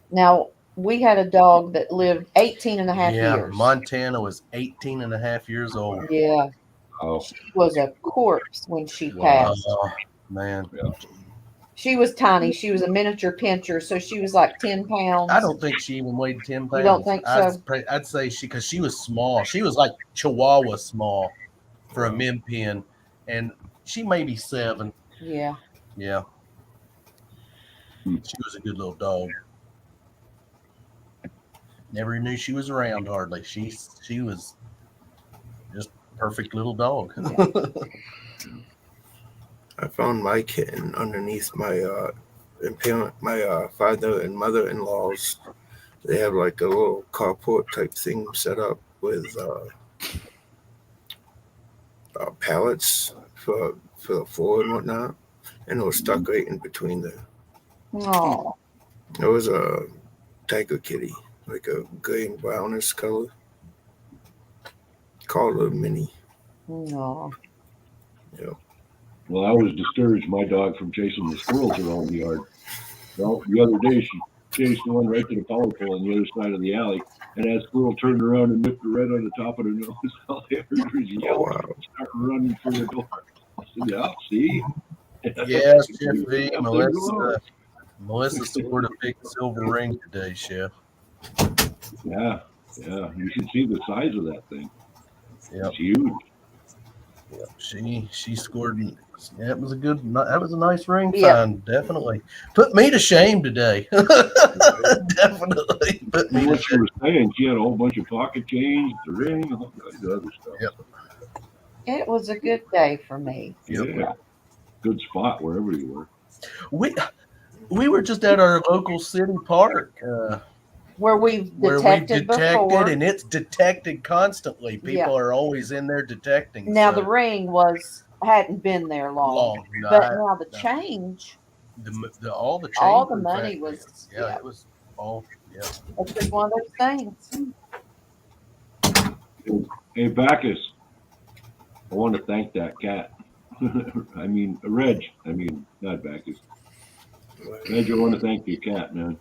Now, we had a dog that lived 18 and a half Yeah, years. Montana was 18 and a half years old. Yeah. Oh, She was a corpse when she Wow. passed. Oh, man. She was tiny. She was a miniature pincher, so she was like 10 pounds. I don't think she even weighed 10 pounds. You don't think so? I'd say because she was small. She was like Chihuahua small for a min pin, and she may be 7. Yeah. Yeah. She was a good little dog. Never knew she was around hardly. She was just a perfect little dog. I found my kitten underneath my father and mother-in-laws. They have like a little carport type thing set up with pallets for the floor and whatnot, and it was stuck right in between there. Oh. It was a tiger kitty, like a gray and brownish color. Called her Minnie. No. Yeah. well, I was discouraged my dog from chasing the squirrels around the yard. Well, the other day she chased one right to the power pole on the other side of the alley, and that squirrel turned around and nipped her right on the top of the nose. All I heard was yell and start running for the door. I said, "Yeah, see." Yes, Chef V. Up they go. Melissa scored a big silver ring today, Chef. Yeah, you should see the size of that thing. Yep. It's huge. Yep. She scored. Yeah, that was a nice ring Yeah. find. Definitely put me to shame today. Definitely put me And to what she shame. was saying, she had a whole bunch of pocket change, the ring, all kinds of other stuff. Yep. It was a good day for me. Yep. Yeah, good spot wherever you were. We were just at our local city park Where we've where we detected detected, before. and it's detected constantly. People Yeah. are always in there detecting. Now so the ring hadn't been there long. No, But now the change, all the change, all the in money fact, was, yeah, it was all it's just one of those things. Hey, Bacchus, I want to thank that cat. I mean, Reg. I mean, not Bacchus. Reg, I want to thank your cat, man.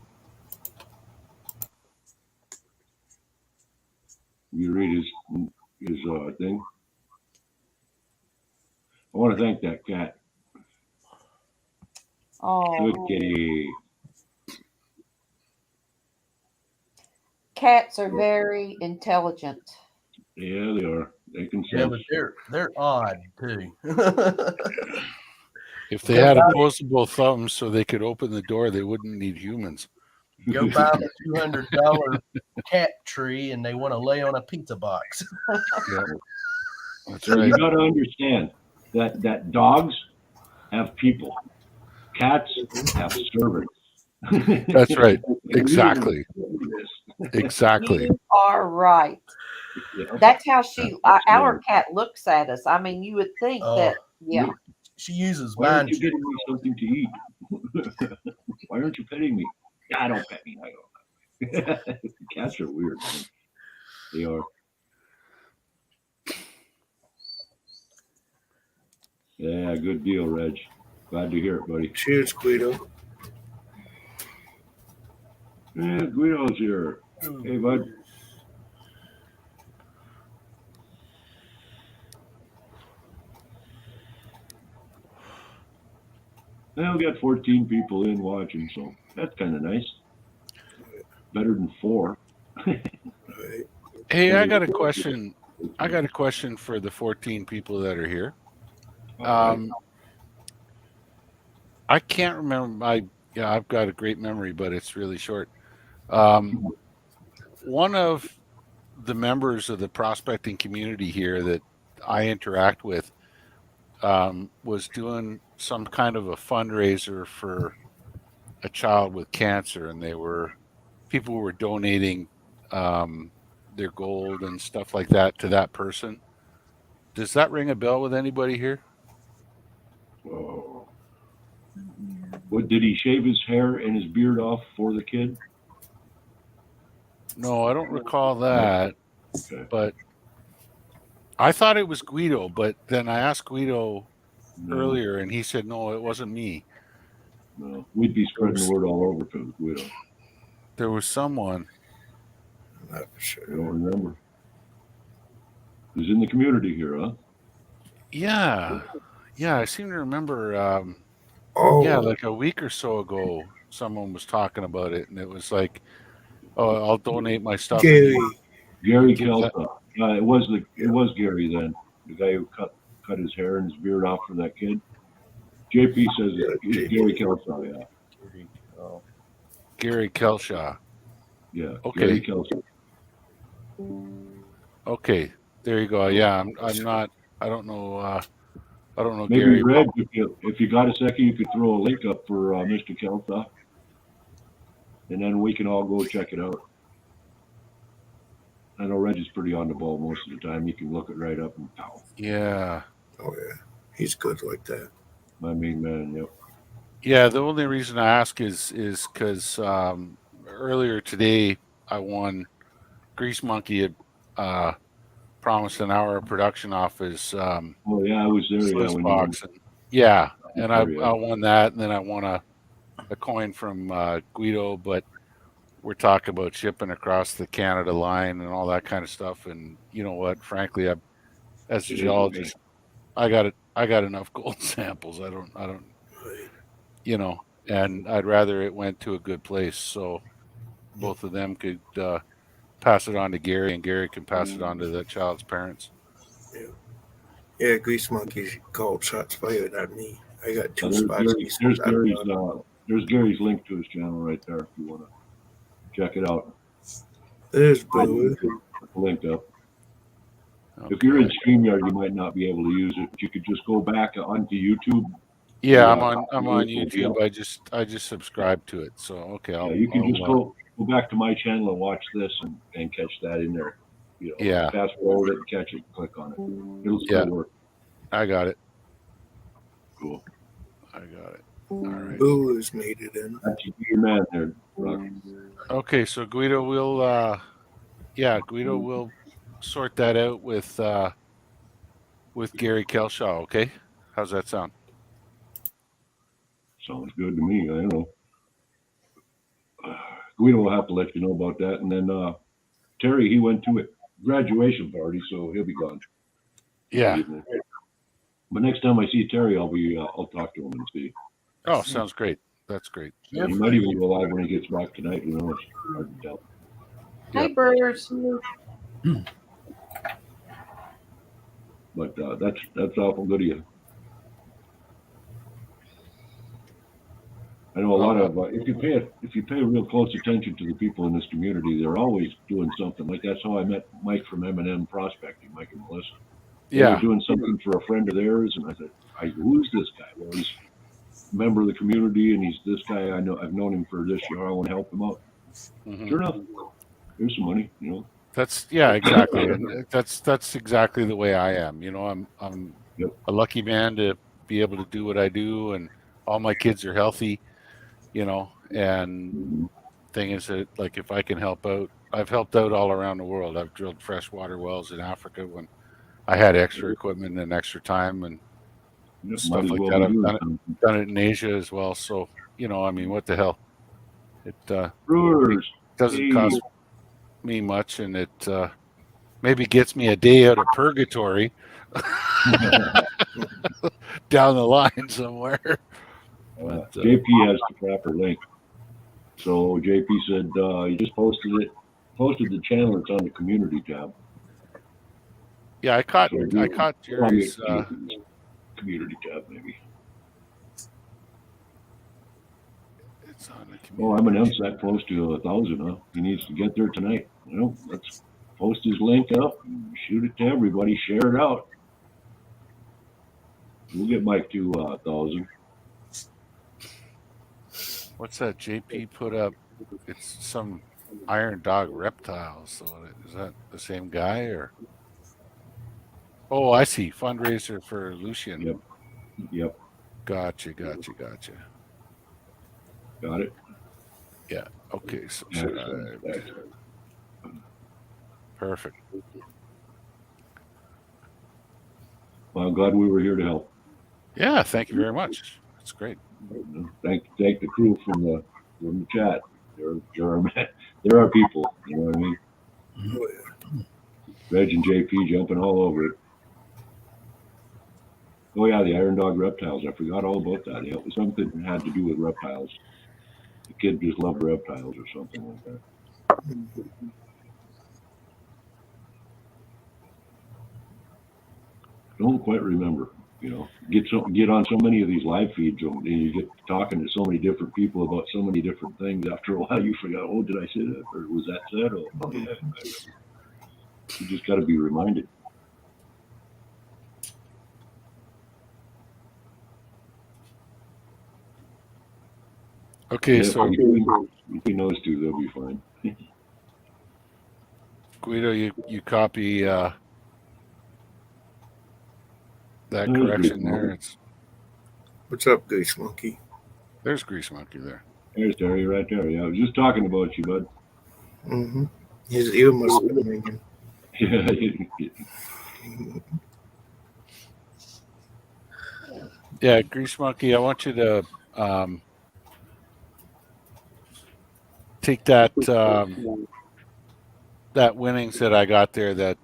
You read his thing. I want to thank that cat. Oh, Good kitty. cats are very intelligent. Yeah, they are. They can Yeah, sense. but they're odd too. If they had opposable thumbs so they could open the door, they wouldn't need humans. Go buy them a $200 cat tree, and they want to lay on a pizza box. Yeah. That's So right. you got to understand that dogs have people, cats have servants. That's right. Exactly. Exactly. You are right. Yeah. That's how our cat looks at us. I mean, you would think that, yeah. She uses Why aren't mind. you getting me something to eat? Why aren't you petting me? I don't pet me. I don't. Cats are weird, man. They are. Yeah, good deal, Reg. Glad to hear it, buddy. Cheers, Guido. Yeah, Guido's here. Hey, bud. Well, we got 14 people in watching, so that's kind of nice. Better than 4. Hey, I got a question. I got a question for the 14 people that are here. I can't remember. I've got a great memory, but it's really short. One of the members of the prospecting community here that I interact with was doing some kind of a fundraiser for a child with cancer, and people were donating their gold and stuff like that to that person. Does that ring a bell with anybody here? Oh. What, did he shave his hair and his beard off for the kid? No, I don't recall that. Okay. But I thought it was Guido, but then I asked Guido earlier, and he said, no, it wasn't me. No, we'd be spreading the word all over to Guido. There was someone. Not for sure. I don't remember. He's in the community here, huh? Yeah, yeah. I seem to remember. Oh, Yeah, like a week or so ago, someone was talking about it, and it was like, "Oh, I'll donate my stuff, and Gary. you Gary give that." Kelsa. It was Gary then, the guy who cut his hair and his beard off for that kid. JP says it's Gary JP. Kelsa. Yeah, Gary, oh, Gary Kelshaw. yeah, Gary Okay, Kelsa. okay, there you go. Yeah, I'm not. I don't know. I don't know Maybe Gary. Reg, if you got a second, you could throw a link up for Mr. Kelsa, and then we can all go check it out. I know Reg is pretty on the ball most of the time. You can look it right up and pow. Yeah, Oh yeah, he's good like that. My main man. Yep. yeah. The only reason I ask is because earlier today I won. Grease Monkey had promised an hour of production off his Oh yeah, I was there. Yeah, Swiss when you box, and yeah, and I there, yeah. won that, and then I won a coin from Guido, but we're talking about shipping across the Canada line and all that kind of stuff. And you know what? Frankly, as a It is what it is. geologist, I got it. I got enough gold samples. I don't. You know, and I'd rather it went to a good place, so both of them could pass it on to Gary, and Gary can pass it on to the child's parents. Yeah, Grease Monkey called shots fired at me. I got two There's spots. He There's says, I don't Gary's know. there's Gary's link to his channel right there if you want to check it out. There's I Boo. put the link up. If you're in StreamYard, you might not be able to use it, but you could just go back onto YouTube. Yeah, Yeah, I'm on yeah. YouTube. I just subscribed to it. So okay, Yeah, you can just go back to my channel and watch this and catch that in there. You know, yeah, fast forward it and catch it, click on it. It'll still work. I got it. Cool. I got it. All right. Boo has made it in. That's your man there, Rock. Okay, so Guido will Guido will sort that out with Gary Kelshaw, okay? How's that sound? Sounds good to me. I don't know. Guido will have to let you know about that. And then Terry, he went to a graduation party, so he'll be gone. Yeah. But next time I see Terry, I'll talk to him and see. Oh, sounds great. That's great. Yeah, he might even go live when he gets back tonight. You know, it's hard to tell. Hey, Bruce. But that's awful good of you. I know a lot of if you pay real close attention to the people in this community, they're always doing something. Like that's how I met Mike from M&M Prospecting, Mike and Melissa. They were doing something for a friend of theirs, and I said, "Who's this guy?" Well, he's a member of the community, and he's this guy. I've known him for this year. I want to help him out. Mm-hmm. Sure enough, here's some money. You know. That's exactly. And that's exactly the way I am. You know, I'm a lucky man to be able to do what I do, and all my kids are healthy. You know, and thing is that like if I can help out, I've helped out all around the world. I've drilled freshwater wells in Africa when I had extra equipment and extra time and stuff like that. I've done it in Asia as well. So you know, I mean, what the hell? It doesn't cost me much, and it maybe gets me a day out of purgatory down the line somewhere. But, JP has the proper link. So JP said he just posted the channel. It's on the community tab. Yeah, I caught Jerry's community tab maybe. It's on the community. Oh, M&M's that close to 1,000, huh? He needs to get there tonight. Well, let's post his link up and shoot it to everybody. Share it out. We'll get Mike to 1,000. What's that JP put up? It's some Iron Dog reptile. So is that the same guy or? Oh, I see. Fundraiser for Lucian. Yep. Gotcha. Got it? Yeah. Okay. So perfect. Well, I'm glad we were here to help. Yeah. Thank you very much. That's great. Thank the crew from the chat. They're our people. You know what I mean? Oh, yeah. Reg and JP jumping all over it. Oh yeah, the Iron Dog reptiles. I forgot all about that. Yeah, it was something that had to do with reptiles. The kid just loved reptiles or something like that. Don't quite remember. Get on so many of these live feeds, and you get talking to so many different people about so many different things. After a while, you forget, oh, did I say that, or was that said? Oh yeah, you just got to be reminded. Okay, Yeah, so between those two, they'll be fine. Guido, you copy that There's correction Grease there. Monkey. It's What's up, Grease Monkey? there's Grease Monkey there. There's Terry right there. Yeah, I was just talking about you, bud. Mm-hmm. His ear must have been ringing. Yeah, Grease Monkey, I want you to take that that winnings that I got there, that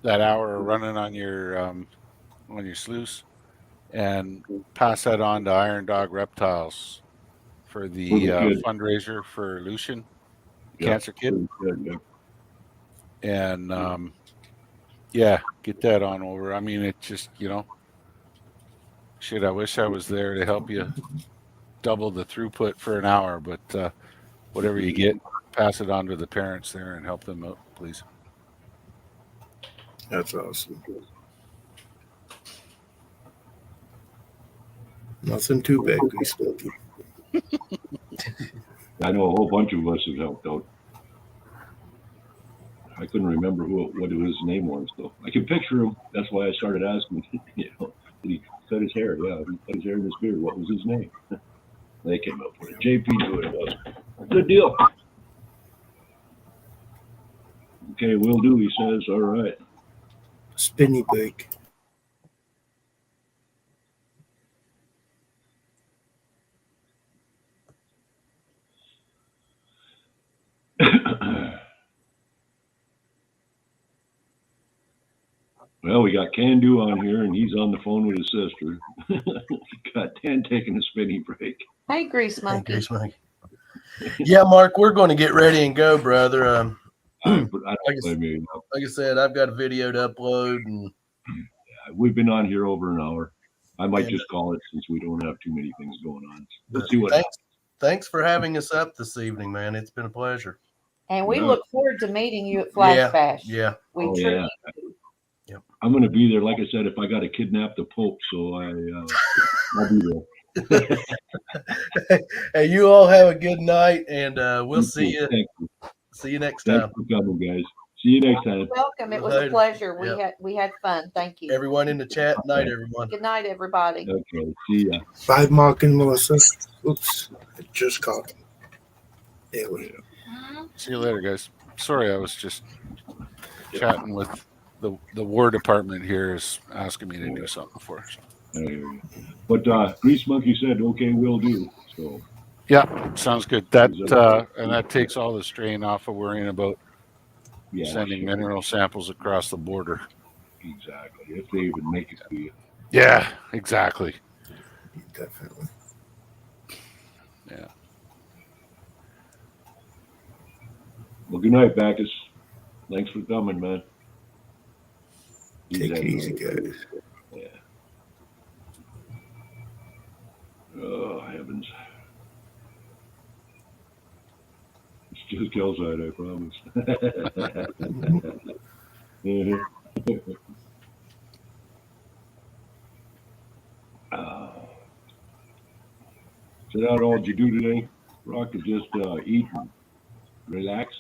hour running on your sluice, and pass that on to Iron Dog Reptiles for the For the kid. fundraiser for Lucian, Yeah, cancer kid. yeah. And yeah, get that on over. I mean, it just, shit, I wish I was there to help you double the throughput for an hour, but whatever you get, pass it on to the parents there and help them out, please. That's awesome. Nothing too bad, Grease Monkey. I know a whole bunch of us have helped out. I couldn't remember what his name was, though. I can picture him. That's why I started asking. Did he cut his hair? Yeah, he cut his hair and his beard. What was his name? They came up with it. JP knew what it was. Good deal. Okay, will do, he says. All right. Spinny bake. Well, we got Can Do on here, and he's on the phone with his sister. Got Dan taking a spinny break. Hey, Grease Hey, Monkey. Grease Monkey. Yeah, Mark, we're going to get ready and go, brother. I don't blame you. Like I said, I've got a video to upload, and We've been on here over an hour. I might just call it since we don't have too many things going on. Let's see what happens. Thanks for having us up this evening, man. It's been a pleasure. And we Yeah. look forward to meeting you at Flash Bash. Yeah. We Oh, truly yeah. do. I'm going to be there. Like I said, if I got to kidnap the Pope, so I'll be there. Hey, you all have a good night, and we'll see you. Thank you. See you next Thanks time. for coming, guys. See you next time. Welcome. It was a Later. pleasure. Yep. We had fun. Thank you. Everyone in the chat, night, everyone. Good night, everybody. Okay, see ya. Bye, Mark and Melissa. Oops, I just caught him. There we go. See you later, guys. Sorry, I was just chatting with the War Department here is asking me to do something for us. But Grease Monkey said, okay, will do. So yeah, sounds good. That and that takes all the strain off of worrying about sending mineral samples across the border. Exactly. If they even make it to you. Yeah, exactly. Definitely. Yeah. Well, good night, Bacchus. Thanks for coming, man. Take it easy, guys. Yeah. Oh, heavens. It's just Kelside, I promise. So that all did you do today, Rock, is just eat and relax?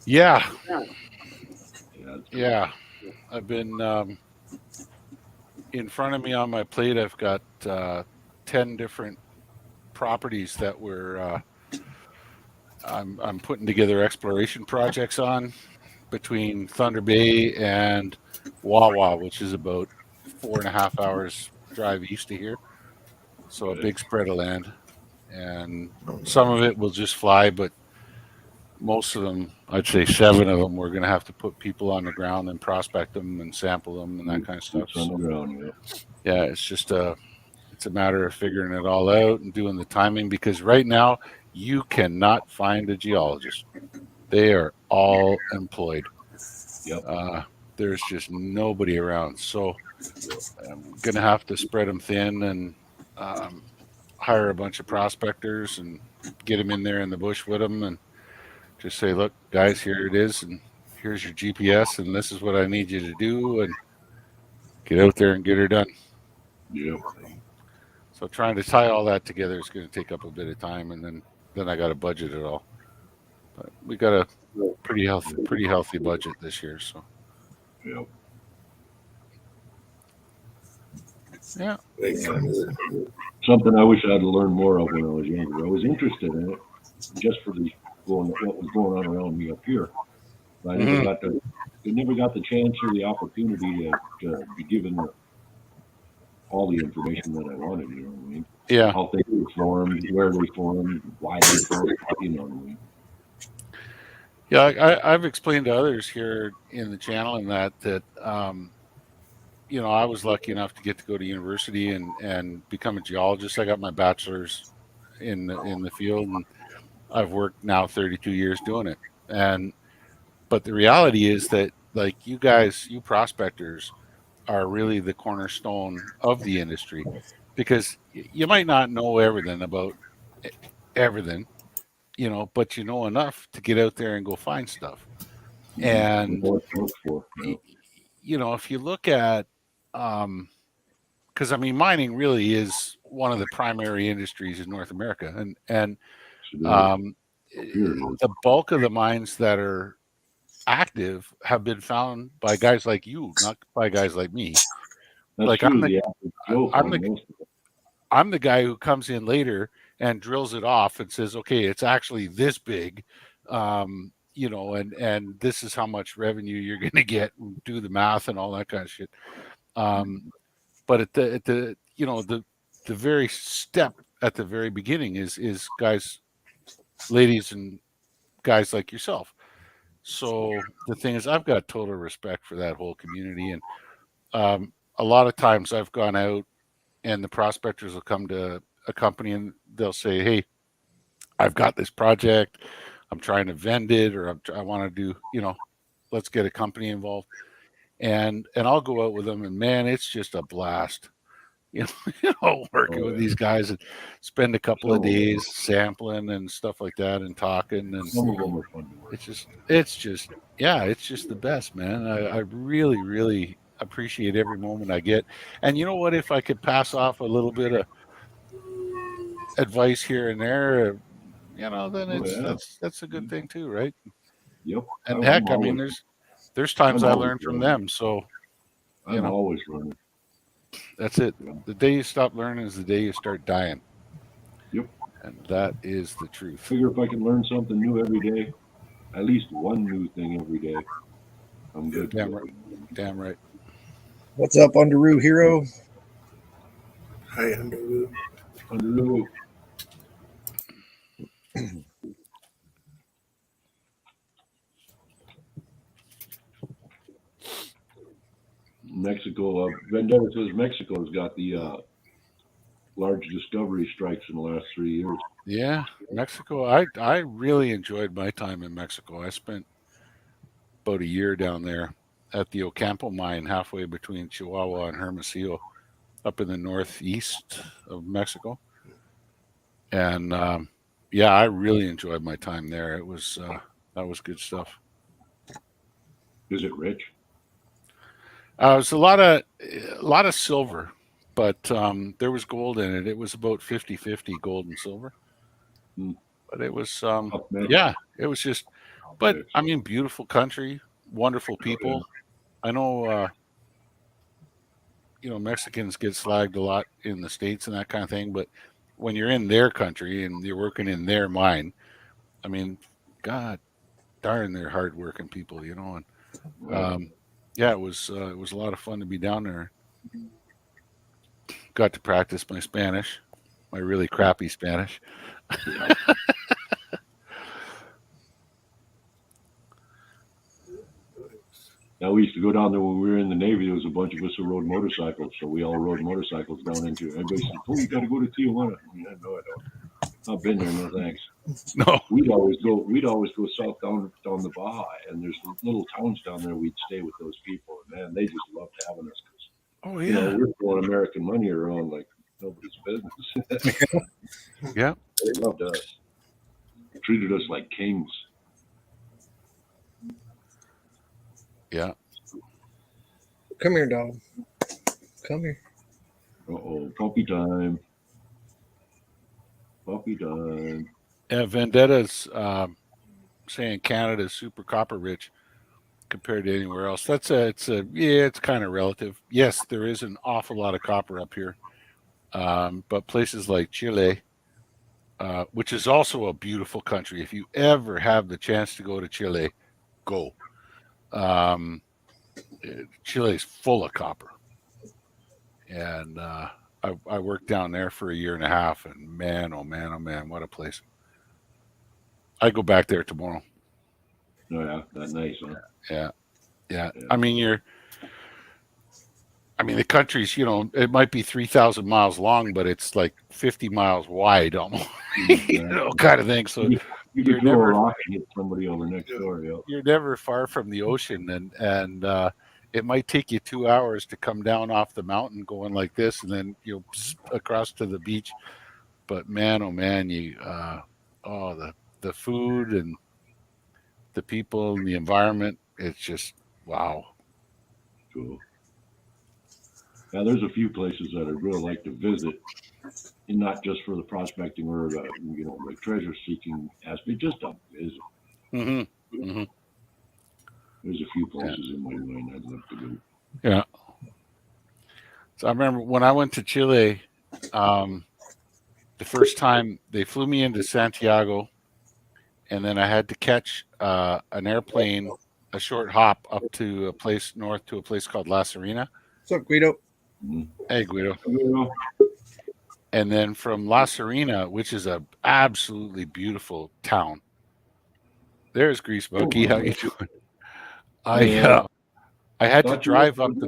Yeah. Yeah. Yeah. I've been in front of me on my plate. I've got 10 different properties that we're I'm putting together exploration projects on between Thunder Bay and Wawa, which is about 4.5 hours drive east of here. So a big spread of land, and some of it will just fly, but most of them, I'd say 7 of them, we're going to have to put people on the ground and prospect them and sample them and that kind of stuff. Boots on the ground, Yeah, it's a matter of figuring it all out and doing the timing, because right now you cannot find a geologist. They are all employed. Yep. There's just nobody around. So I'm going to have to spread them thin and hire a bunch of prospectors and get them in there in the bush with them and just say, look, guys, here it is, and here's your GPS, and this is what I need you to do, and get out there and get her done. Yep. So trying to tie all that together is going to take up a bit of time, and then I got to budget it all. But we got a pretty healthy budget this year, so Yep. yeah. Something I wish I'd learned more of when I was younger. I was interested in it just for what was going on around me up here. But I never got the chance or the opportunity to be given all the information that I wanted. You know what I mean? Yeah. How things were formed, where they formed, why they formed. You know what I mean? Yeah, I've explained to others here in the channel and that you know, I was lucky enough to get to go to university and become a geologist. I got my bachelor's in the field, and I've worked now 32 years doing it. But the reality is that, like, you guys, you prospectors, are really the cornerstone of the industry, because you might not know everything about everything, you know, but you know enough to get out there and go find stuff. And you know, if you look at because I mean, mining really is one of the primary industries in North America, and the bulk of the mines that are active have been found by guys like you, not by guys like me. That's like true. I'm the guy who comes in later and drills it off and says, okay, it's actually this big, you know, and this is how much revenue you're going to get, and do the math and all that kind of shit. But at the you know, the very step at the very beginning is guys, ladies and guys like yourself. So the thing is, I've got total respect for that whole community. And a lot of times I've gone out and the prospectors will come to a company and they'll say, hey, I've got this project, I'm trying to vend it, or I want to do, you know, let's get a company involved. And I'll go out with them, and man, it's just a blast. You know, working with these guys and spend a couple of days sampling and stuff like that and talking. And some of them are fun to work. It's just the best, man. I really, really appreciate every moment I get. And you know what? If I could pass off a little bit of advice here and there, you know, then that's a good thing too, right? Yep. And heck, I mean, there's times I learn from them. So I'm always learning. That's it. The day you stop learning is the day you start dying. Yep. And that is the truth. Figure if I can learn something new every day, at least one new thing every day, I'm good. Damn right. Damn right. What's up, Underoo Hero? Hi, Underoo. Underoo. Mexico, Vendetta says Mexico's got the large discovery strikes in the last 3 years. Yeah, Mexico. I really enjoyed my time in Mexico. I spent about a year down there at the Ocampo mine, halfway between Chihuahua and Hermosillo, up in the northeast of Mexico. And yeah, I really enjoyed my time there. It was that was good stuff. Is it rich? It was a lot of silver, but there was gold in it. It was about 50-50 gold and silver. But it was yeah, it was just, but I mean, beautiful country, wonderful people. I know you know, Mexicans get slagged a lot in the States and that kind of thing, but when you're in their country and you're working in their mine, I mean, God darn, they're hardworking people, you know. And yeah, it was a lot of fun to be down there. Got to practice my Spanish, my really crappy Spanish. Now we used to go down there when we were in the Navy. There was a bunch of us who rode motorcycles, so we all rode motorcycles down into. Everybody said, "Oh, you got to go to Tijuana." Yeah, no, I don't. I've been there. No thanks. No. We'd always go south down the Baja, and there's little towns down there. We'd stay with those people, and man, they just loved having us because Oh you know yeah. we're throwing American money around like nobody's business. Yeah. They loved us. They treated us like kings. Yeah. Come here, dog. Come here. Uh-oh, puppy time. Puppy time. Yeah, Vendetta's saying Canada's super copper rich compared to anywhere else. It's kind of relative. Yes, there is an awful lot of copper up here, but places like Chile, which is also a beautiful country. If you ever have the chance to go to Chile, go. Chile is full of copper, and I worked down there for a year and a half, and man, oh man, oh man, what a place! I go back there tomorrow. Oh yeah, that's nice, huh? Yeah. I mean, the country's, it might be 3,000 miles long, but it's like 50 miles wide almost, kind of thing. So you could throw a rock and hit somebody over next door. Yeah. You're never far from the ocean, and it might take you 2 hours to come down off the mountain going like this, and then across to the beach. But man, oh man, the food and the people and the environment, it's just wow. Cool. Now, there's a few places that I'd really like to visit, and not just for the prospecting or the treasure seeking aspect, just to visit. Mm-hmm. Mm-hmm. There's a few places in my mind I'd love to go. Yeah. So I remember when I went to Chile, the first time they flew me into Santiago, and then I had to catch an airplane, a short hop up to a place north to a place called La Serena. What's up, Guido? Hey, Guido. And then from La Serena, which is a absolutely beautiful town. There's Grease Monkey. How you doing? I had to drive up the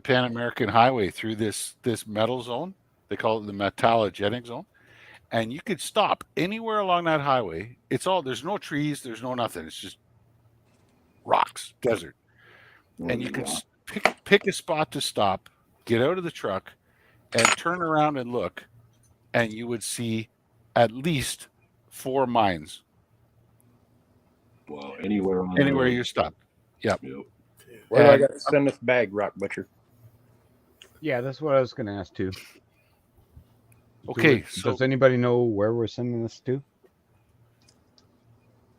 Pan American Highway through this metal zone. They call it the metallogenic zone. And you could stop anywhere along that highway. There's no trees, there's no nothing. It's just rocks, desert. And you could pick a spot to stop, get out of the truck, and turn around and look, and you would see at least 4 mines. Wow, anywhere you stop. Yep. Where do I got to send this bag, Rock Butcher? Yeah, that's what I was going to ask too. Okay, does anybody know where we're sending this to?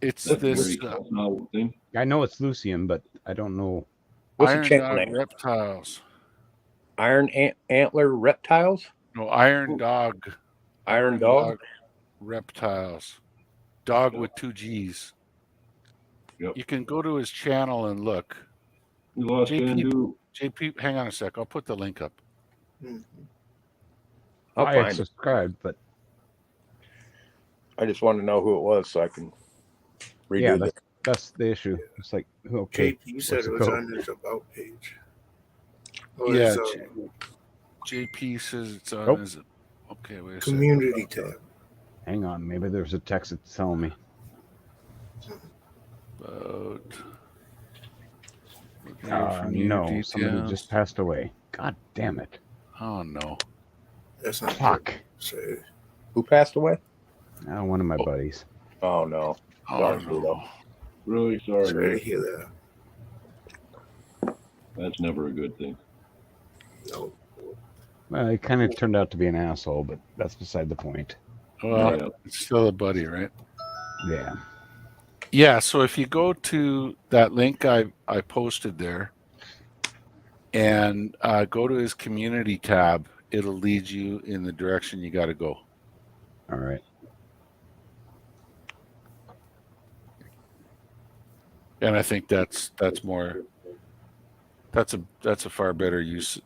It's this thing. I know it's Lucian, but I don't know. What's Iron the channel Dog name? Reptiles. Iron Antler Reptiles? No, Iron Dog. Iron Dog? Reptiles. Dog with 2 G's. Yep. You can go to his channel and look. JP, hang on a sec. I'll put the link up. I'll find it. Subscribed, but I just want to know who it was so I can redo it. That's the issue. It's like, okay. JP said it was on his about page. Yeah, JP says it's on his. Okay, wait a second. Community tab. Hang on, maybe there's a text that's telling me. No, somebody just passed away. God damn it. Oh, no. That's not fuck. Who passed away? One of my buddies. Oh, no. Sorry, no. Really sorry. Sorry to hear that. That's never a good thing. No. Well, it kind of turned out to be an asshole, but that's beside the point. Well, it's still a buddy, right? Yeah. Yeah, so if you go to that link I posted there and go to his community tab, it'll lead you in the direction you got to go. All right. And I think that's a far better use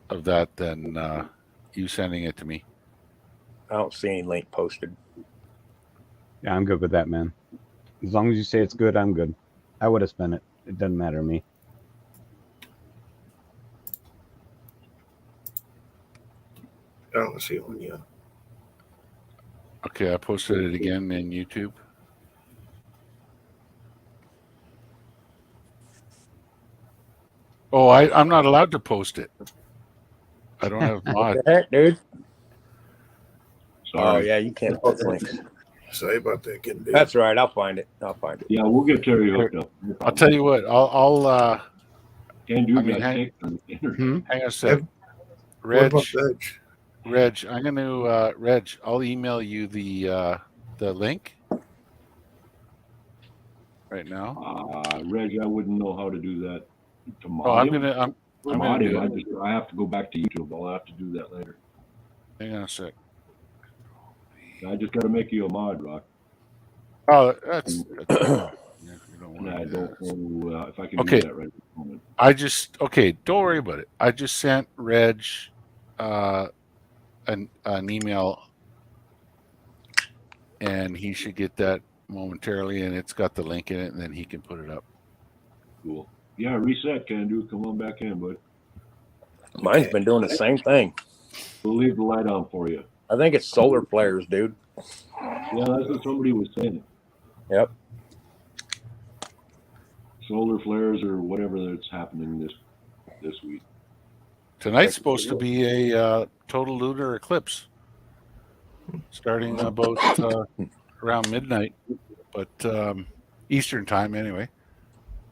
of that than you sending it to me. I don't see any link posted. Yeah, I'm good with that, man. As long as you say it's good, I'm good. I would have spent it. It doesn't matter to me. I don't see one yet. Okay, I posted it again in YouTube. Oh, I'm not allowed to post it. I don't have What mod. the heck, dude? Sorry. Oh yeah, you can't post links. Sorry about that, Ken. That's right. I'll find it. Yeah, we'll get Terry hooked up. I'll tell you what. I'll Can't do I mean, that. hang on a sec. What about Reg, Reg? I'm going to Reg. I'll email you the link right now. Reg, I wouldn't know how to do that. To mod Oh, I'm him? gonna mod do him. it. I have to go back to YouTube. I'll have to do that later. Hang on a sec. I just got to make you a mod, Rock. Oh, that's And I don't know if I can Okay. do that right at the moment. Don't worry about it. I just sent Reg an email, and he should get that momentarily, and it's got the link in it, and then he can put it up. Cool. Yeah, reset, can do. Come on back in, bud. Mine's been doing the same thing. We'll leave the light on for you. I think it's solar flares, dude. Yeah, that's what somebody was saying. Yep. Solar flares or whatever that's happening this week. Tonight's supposed to be a total lunar eclipse, starting about around midnight, but Eastern time anyway.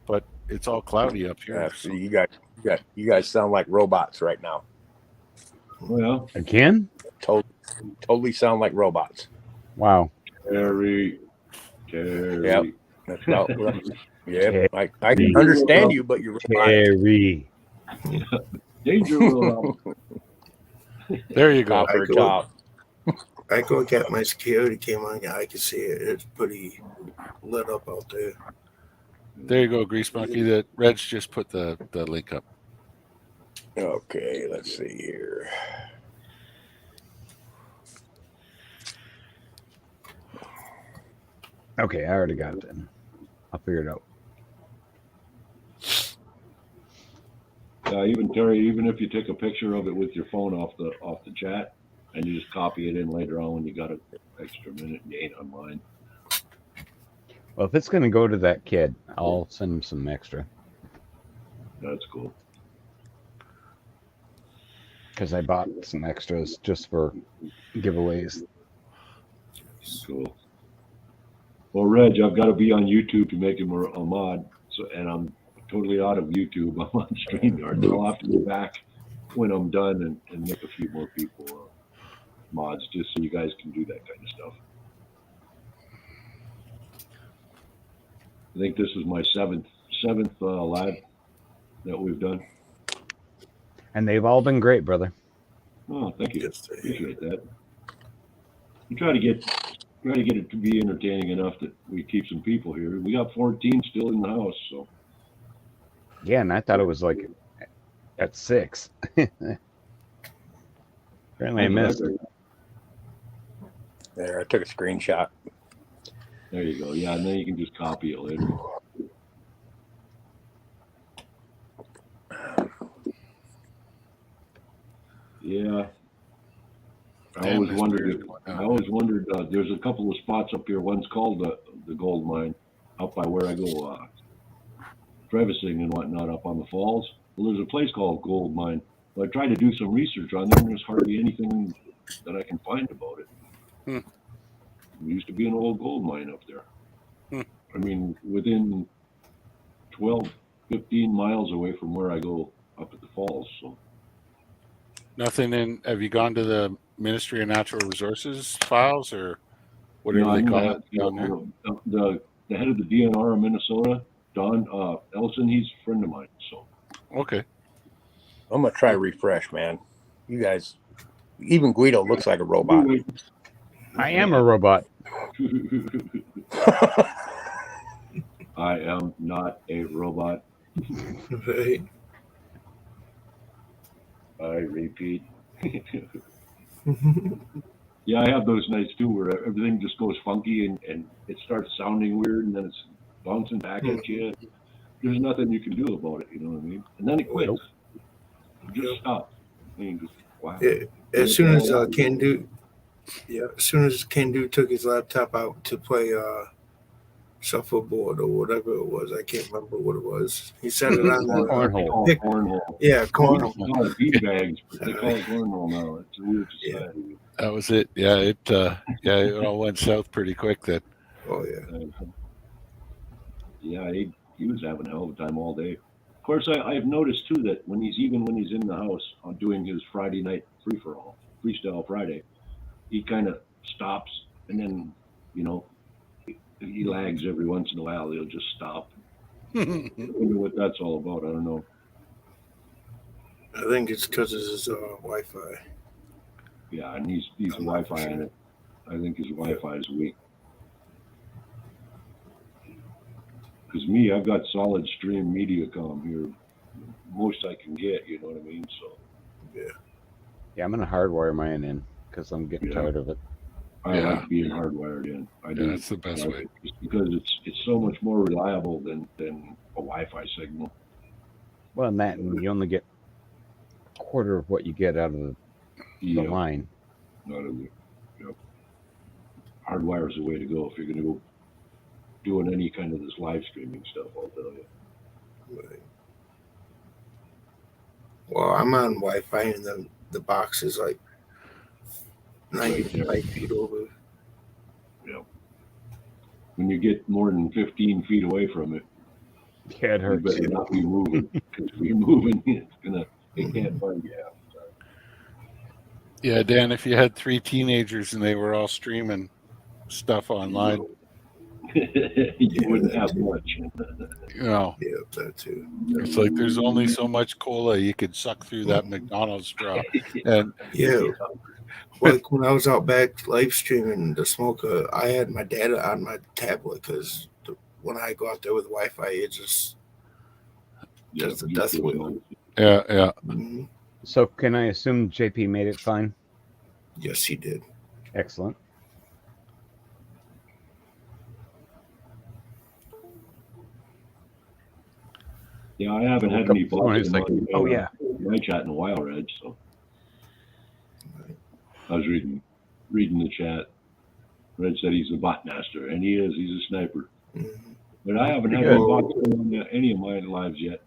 But it's all cloudy up here. So you guys sound like robots right now. Well, Again? Totally sound like robots. Wow. Terry. Yep. That's about right. Yeah, I can understand you, but you're Terry. Danger will. There you go. Copper top. I go get my security camera. Yeah, I can see it. It's pretty lit up out there. There you go, Grease Monkey. That Reg just put the link up. Okay, let's see here. Okay, I already got it then. I'll figure it out. Even Terry, even if you take a picture of it with your phone off the chat, and you just copy it in later on when you got an extra minute and you ain't online. Well, if it's going to go to that kid, I'll send him some extra. That's cool. Because I bought some extras just for giveaways. Cool. Well, Reg, I've got to be on YouTube to make him a mod, and I'm totally out of YouTube. I'm on StreamYard, so I'll have to go back when I'm done and make a few more people mods, just so you guys can do that kind of stuff. I think this is my seventh live that we've done. And they've all been great, brother. Oh, thank you. Appreciate that. We try to get it to be entertaining enough that we keep some people here. We got 14 still in the house, so. Yeah, and I thought it was like at 6. Apparently I missed it. There, I took a screenshot. There you go. Yeah, and then you can just copy it later. Yeah. I always wondered. There's a couple of spots up here. One's called the gold mine, up by where I go trevissing and whatnot up on the falls. Well, there's a place called Gold Mine. Well, I tried to do some research on there, and there's hardly anything that I can find about it. There used to be an old gold mine up there. I mean, within 12, 15 miles away from where I go up at the falls. So. Nothing in. Have you gone to the Ministry of Natural Resources files or whatever they call it down there? The head of the DNR in Minnesota, Don Ellison, he's a friend of mine. So. Okay. I'm gonna try refresh, man. You guys, even Guido looks like a robot. I am a robot. I am not a robot. Right. I repeat. Yeah, I have those nights too where everything just goes funky and it starts sounding weird and then bouncing back at you. There's nothing you can do about it. You know what I mean? And then it quits. Nope. It just stops. I mean, just wow. Yeah, as soon as Can Do took his laptop out to play shuffleboard or whatever it was, I can't remember what it was. He set it on Cornhole. Cornhole. Yeah, cornhole. It's not beanbags, but they call it cornhole now. It's a weird society. That was it. Yeah, it all went south pretty quick. That. Oh yeah. Yeah, he was having a hell of a time all day. Of course, I've noticed too that when he's in the house doing his Friday night freestyle Friday, he kind of stops and then, you know, he lags every once in a while. He'll just stop. I wonder what that's all about. I don't know. I think it's because of his Wi-Fi. Yeah, and he's Wi-Fi on it. I think his Wi-Fi is weak. Because me, I've got solid stream MediaCom here, most I can get. You know what I mean? So. Yeah, I'm gonna hardwire mine in because I'm getting tired of it. I like being hardwired in. I do. That's the best way. Just because it's so much more reliable than a Wi-Fi signal. Well, and you only get a quarter of what you get out of the line. Not of it. Yep. Hardwire is the way to go if you're going to go doing any kind of this live streaming stuff. I'll tell you. Right. Well, I'm on Wi-Fi, and then the box is like 95 feet over. Yeah. When you get more than 15 feet away from it, yeah, it hurts. You better not be moving. Because if you're moving, it can't find you half the time. Yeah, Dan, if you had 3 teenagers and they were all streaming stuff online, you wouldn't have much. You know, yeah, that too. It's like there's only so much cola you could suck through that McDonald's straw. And like when I was out back live streaming the smoker, I had my data on my tablet because when I go out there with Wi-Fi, it just does the death wheel. Yeah. Mm-hmm. So can I assume JP made it fine? Yes, he did. Excellent. Yeah, I haven't had any blocks in my chat in a while, Reg. So I was reading the chat. Reg said he's a bot master, and he is. He's a sniper. Mm-hmm. But I haven't had any bots on any of my lives yet.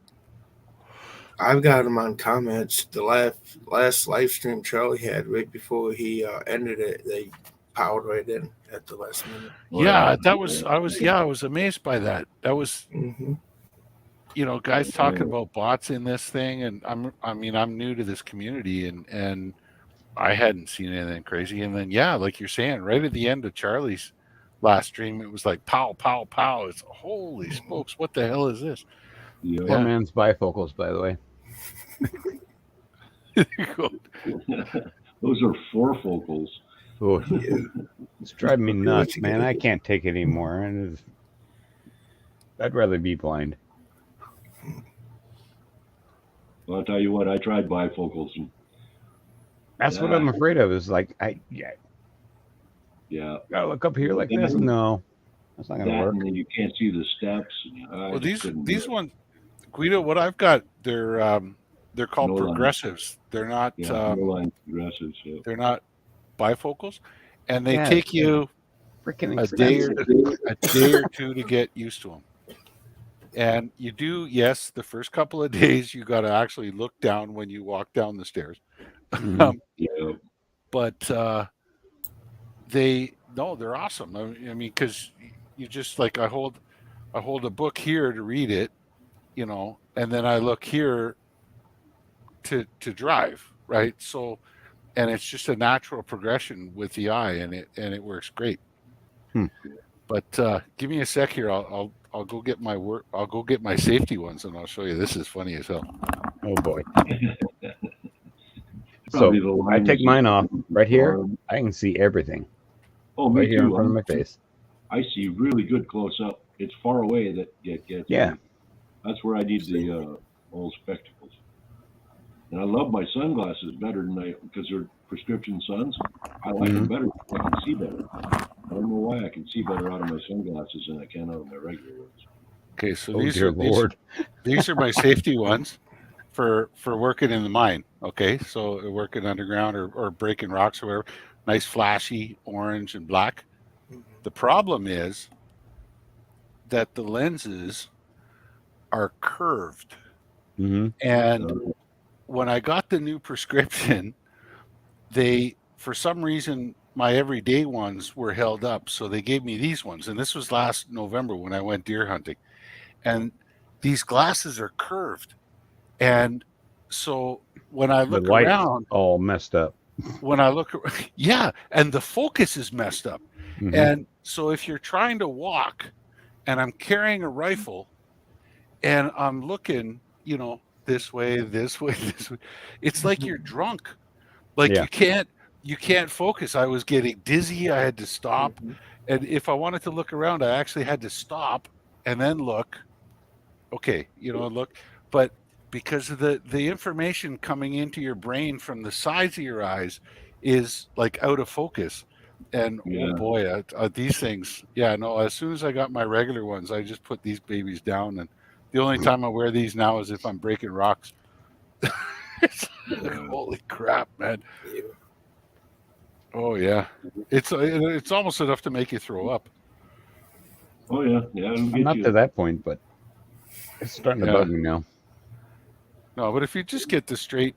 I've got him on comments. The last live stream Charlie had right before he ended it, they powered right in at the last minute. Yeah, I was amazed by that. That was, you know, guys talking about bots in this thing, and I'm new to this community, and I hadn't seen anything crazy. And then like you're saying, right at the end of Charlie's last stream, it was like pow, pow, pow. It's holy smokes, what the hell is this? Poor man's bifocals, by the way. Those are forefocals. Oh, it's driving me nuts, man. I can't take it anymore. And I'd rather be blind. Well, I'll tell you what, I tried bifocals. And that's what I'm afraid of. Is like gotta look up here like this. No, that's not gonna work. And you can't see the steps. Well, these ones, Guido, what I've got, they're called progressives. They're not progressives. Yeah. They're not bifocals, and they take you a day or two to get used to them. And you do, yes, the first couple of days you got to actually look down when you walk down the stairs. But they're awesome. I mean, because you just like I hold a book here to read it, you know, and then I look here to drive, right? So, and it's just a natural progression with the eye, and it works great. But give me a sec here. I'll go get my work. I'll go get my safety ones, and I'll show you. This is funny as hell. Oh boy. So I take mine off right here. I can see everything. Oh, me right here too. in front of my face. I see really good close up. It's far away that gets. Yeah. That's where I need the old spectacles. And I love my sunglasses better than because they're prescription suns. I like them better. I can see better. I don't know why I can see better out of my sunglasses than I can out of my regular ones. Okay, so Oh dear Lord. these are my safety ones for working in the mine. Okay, so working underground or breaking rocks or whatever. Nice flashy orange and black. The problem is that the lenses are curved. Mm-hmm. And when I got the new prescription, they, for some reason, my everyday ones were held up. So they gave me these ones. And this was last November when I went deer hunting. And these glasses are curved. And so when I The look light's around, all messed up. when I look, yeah, and the focus is messed up. Mhm. And so if you're trying to walk and I'm carrying a rifle and I'm looking, this way, this way, this way, it's like you're drunk. Like Yeah. you can't focus. I was getting dizzy. I had to stop. And if I wanted to look around, I actually had to stop and then look. Okay, look. But because of the information coming into your brain from the sides of your eyes is like out of focus. And Yeah. oh boy, these things, yeah, no, as soon as I got my regular ones, I just put these babies down. And the only time I wear these now is if I'm breaking rocks. Holy crap, man. Oh yeah, it's almost enough to make you throw up. Oh yeah, yeah. It'll I'm get not you. to that point, but it's starting to bug me now. No, but if you just get the straight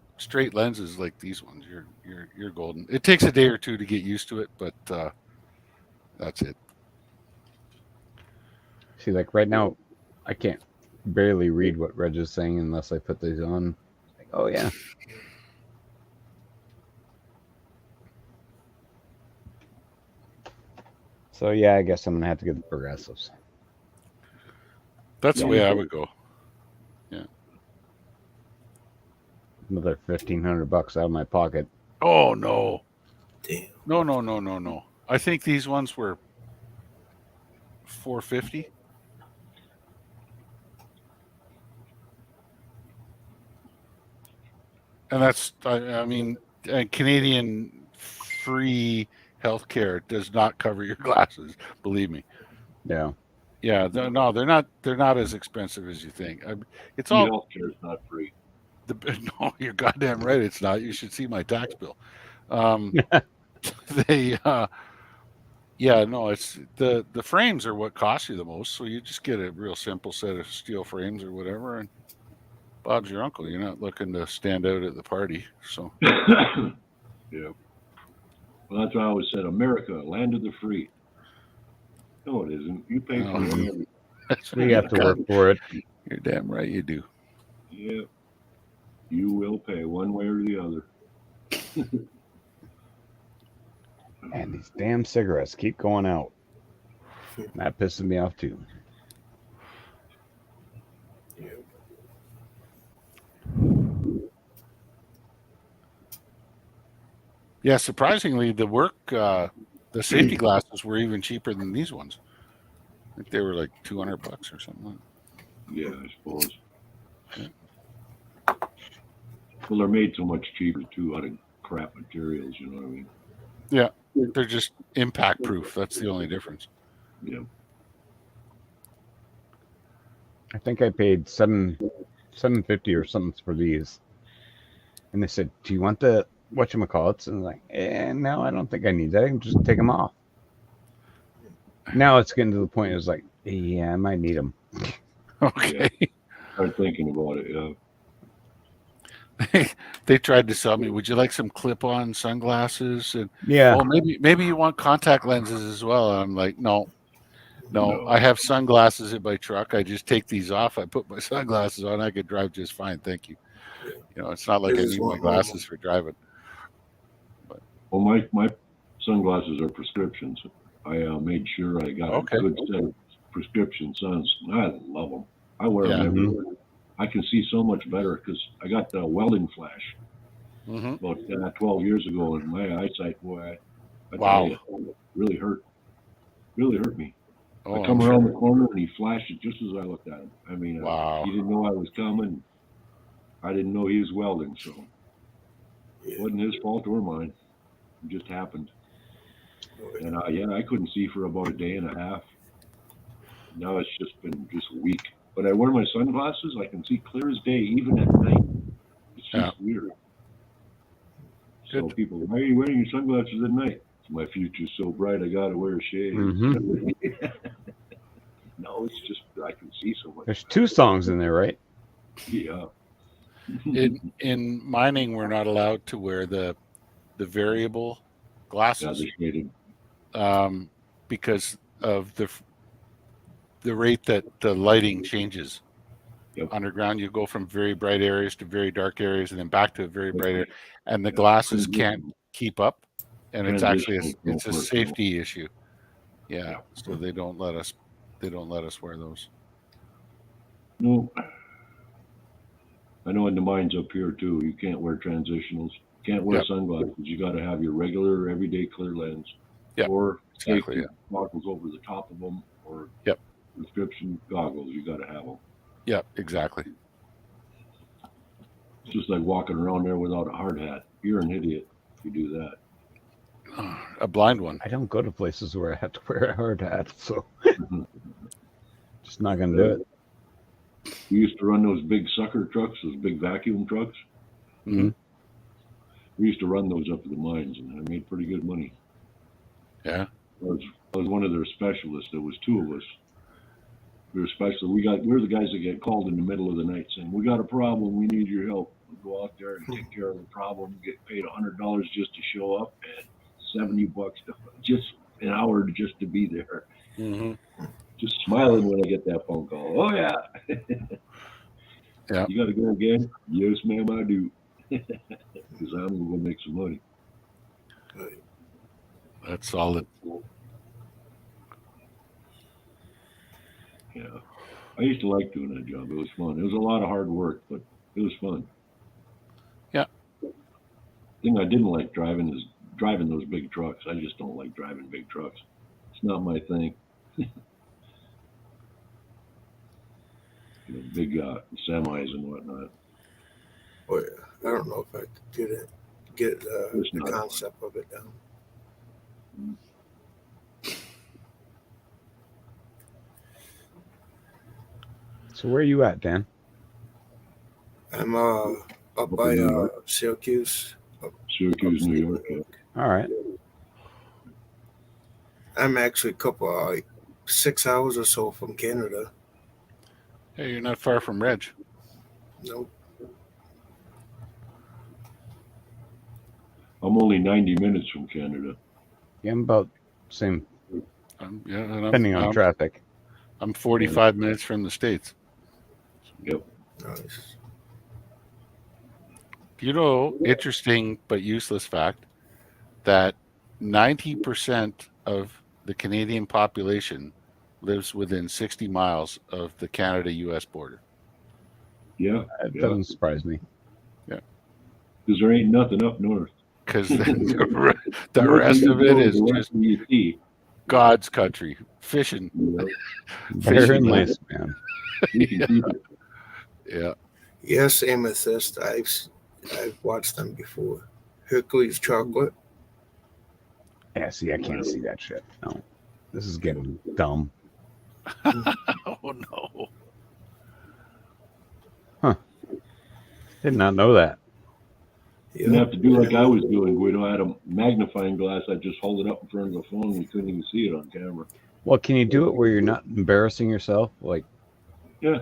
lenses like these ones, you're golden. It takes a day or two to get used to it, but that's it. See, like right now, I can't barely read what Reg is saying unless I put these on. Like, oh yeah. So yeah, I guess I'm gonna have to get the progressives. That's the way I would go. Yeah. Another $1,500 out of my pocket. Oh no. Damn. No. I think these ones were $450. And that's, I mean, Canadian free healthcare does not cover your glasses. Believe me. Yeah. Yeah, they're not as expensive as you think. It's all Healthcare is not free. No, you're goddamn right. It's not. You should see my tax bill. They, yeah, no, it's the frames are what cost you the most. So you just get a real simple set of steel frames or whatever, and Bob's your uncle. You're not looking to stand out at the party. So Yeah. Well, that's why I always said, America, land of the free. No, it isn't. You pay for it. We have to work for it. You're damn right you do. Yeah. You will pay one way or the other. And these damn cigarettes keep going out. That pisses me off too. Yeah, surprisingly, the safety glasses were even cheaper than these ones. I think they were like $200 or something. Yeah, I suppose. Yeah. Well, they're made so much cheaper too out of crap materials. You know what I mean? Yeah, they're just impact proof. That's the only difference. Yeah. I think I paid $750 or something for these, and they said, "Do you want the whatchamacallits?" And I'm like, no, I don't think I need that. I can just take them off. Now it's getting to the point. It's like, yeah, I might need them. Okay. Yeah. Start thinking about it. Yeah. They tried to sell me, would you like some clip-on sunglasses? And yeah, well, maybe you want contact lenses as well. And I'm like, no, I have sunglasses in my truck. I just take these off. I put my sunglasses on. I could drive just fine. Thank you. It's not like I need my glasses for driving. But Well, my sunglasses are prescriptions. I made sure I got a good set of prescription suns. I love them. I wear them everywhere. I can see so much better because I got the welding flash about 12 years ago, and my eyesight, boy, I tell you, really hurt me. I come around the corner and he flashed it just as I looked at him. I mean, he didn't know I was coming. I didn't know he was welding, so it Yeah. wasn't his fault or mine. It just happened. Oh, yeah. And yeah, I couldn't see for about a day and a half. Now it's just been just a week. But I wear my sunglasses. I can see clear as day, even at night. It's just weird. So Good. people, why are you wearing your sunglasses at night? My future's so bright, I gotta wear shades. Mhm. No, it's just I can see so much. There's 2 songs in there, right? Yeah. In mining, we're not allowed to wear the variable Yeah, glasses they shaded. because of the rate that the lighting changes. Yep. Underground, you go from very bright areas to very dark areas, and then back to a very bright area, and the glasses can't keep up, and it's actually it's a safety issue. Yeah, so they don't let us wear those. No. I know in the mines up here too, you can't wear transitionals. Can't wear sunglasses. You got to have your regular, everyday clear lens, or safety goggles over the top of them, or prescription goggles. You got to have them. Yeah, exactly. It's just like walking around there without a hard hat. You're an idiot if you do that. A blind one. I don't go to places where I have to wear a hard hat, so just not gonna do it. We used to run those big sucker trucks, those big vacuum trucks. Mm-hmm. We used to run those up to the mines, and I made pretty good money. Yeah. I was one of their specialists. There was 2 of us. We were specialists. We're the guys that get called in the middle of the night saying, "We got a problem. We need your help." We go out there and take care of the problem. Get paid $100 just to show up, and $70 just an hour just to be there. Mm-hmm. Just smiling when I get that phone call. Oh yeah. Yeah. You got to go again? Yes, ma'am, I do. Because I'm gonna go make some money. That's solid. Yeah. I used to like doing that job. It was fun. It was a lot of hard work, but it was fun. Yeah. The thing I didn't like driving is driving those big trucks. I just don't like driving big trucks. It's not my thing. Big semis and whatnot. Oh yeah. I don't know if I could get the concept of it down. So where are you at, Dan? I'm up by Syracuse. Syracuse, New York. Yeah. All right. I'm actually a couple 6 hours or so from Canada. Hey, you're not far from Reg. Nope. I'm only 90 minutes from Canada. Yeah, I'm about same. Depending on traffic. I'm 45 minutes from the States. Yep. Nice. You know, interesting but useless fact that 90% of the Canadian population lives within 60 miles of the Canada-U.S. border. Yeah. That doesn't surprise me. Yeah. Because there ain't nothing up north. Because the rest of it is just God's country. Fishing. Bear and lace, man. Yeah. Yes, Amethyst. I've watched them before. Hercules Chocolate. Yeah, see, I can't see that shit. No. This is getting dumb. Oh, no. Huh. Did not know that. You didn't have to do like I was doing, Guido. I had a magnifying glass. I just hold it up in front of the phone and you couldn't even see it on camera. Well, can you do it where you're not embarrassing yourself? Like, yeah.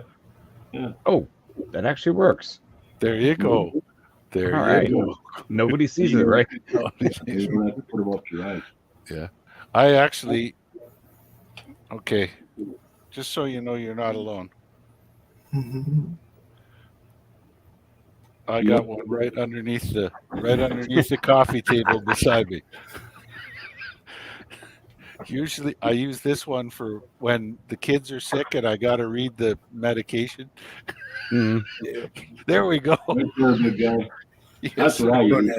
Yeah. Oh, that actually works. There you go. There All right. you go. Nobody sees it, right? You don't have to put them up to your eyes. Yeah. I actually, okay, just so you know you're not alone. I got one right underneath the coffee table beside me. Usually I use this one for when the kids are sick and I got to read the medication. Mm-hmm. There we go. Good guy. Yes, that's what I use.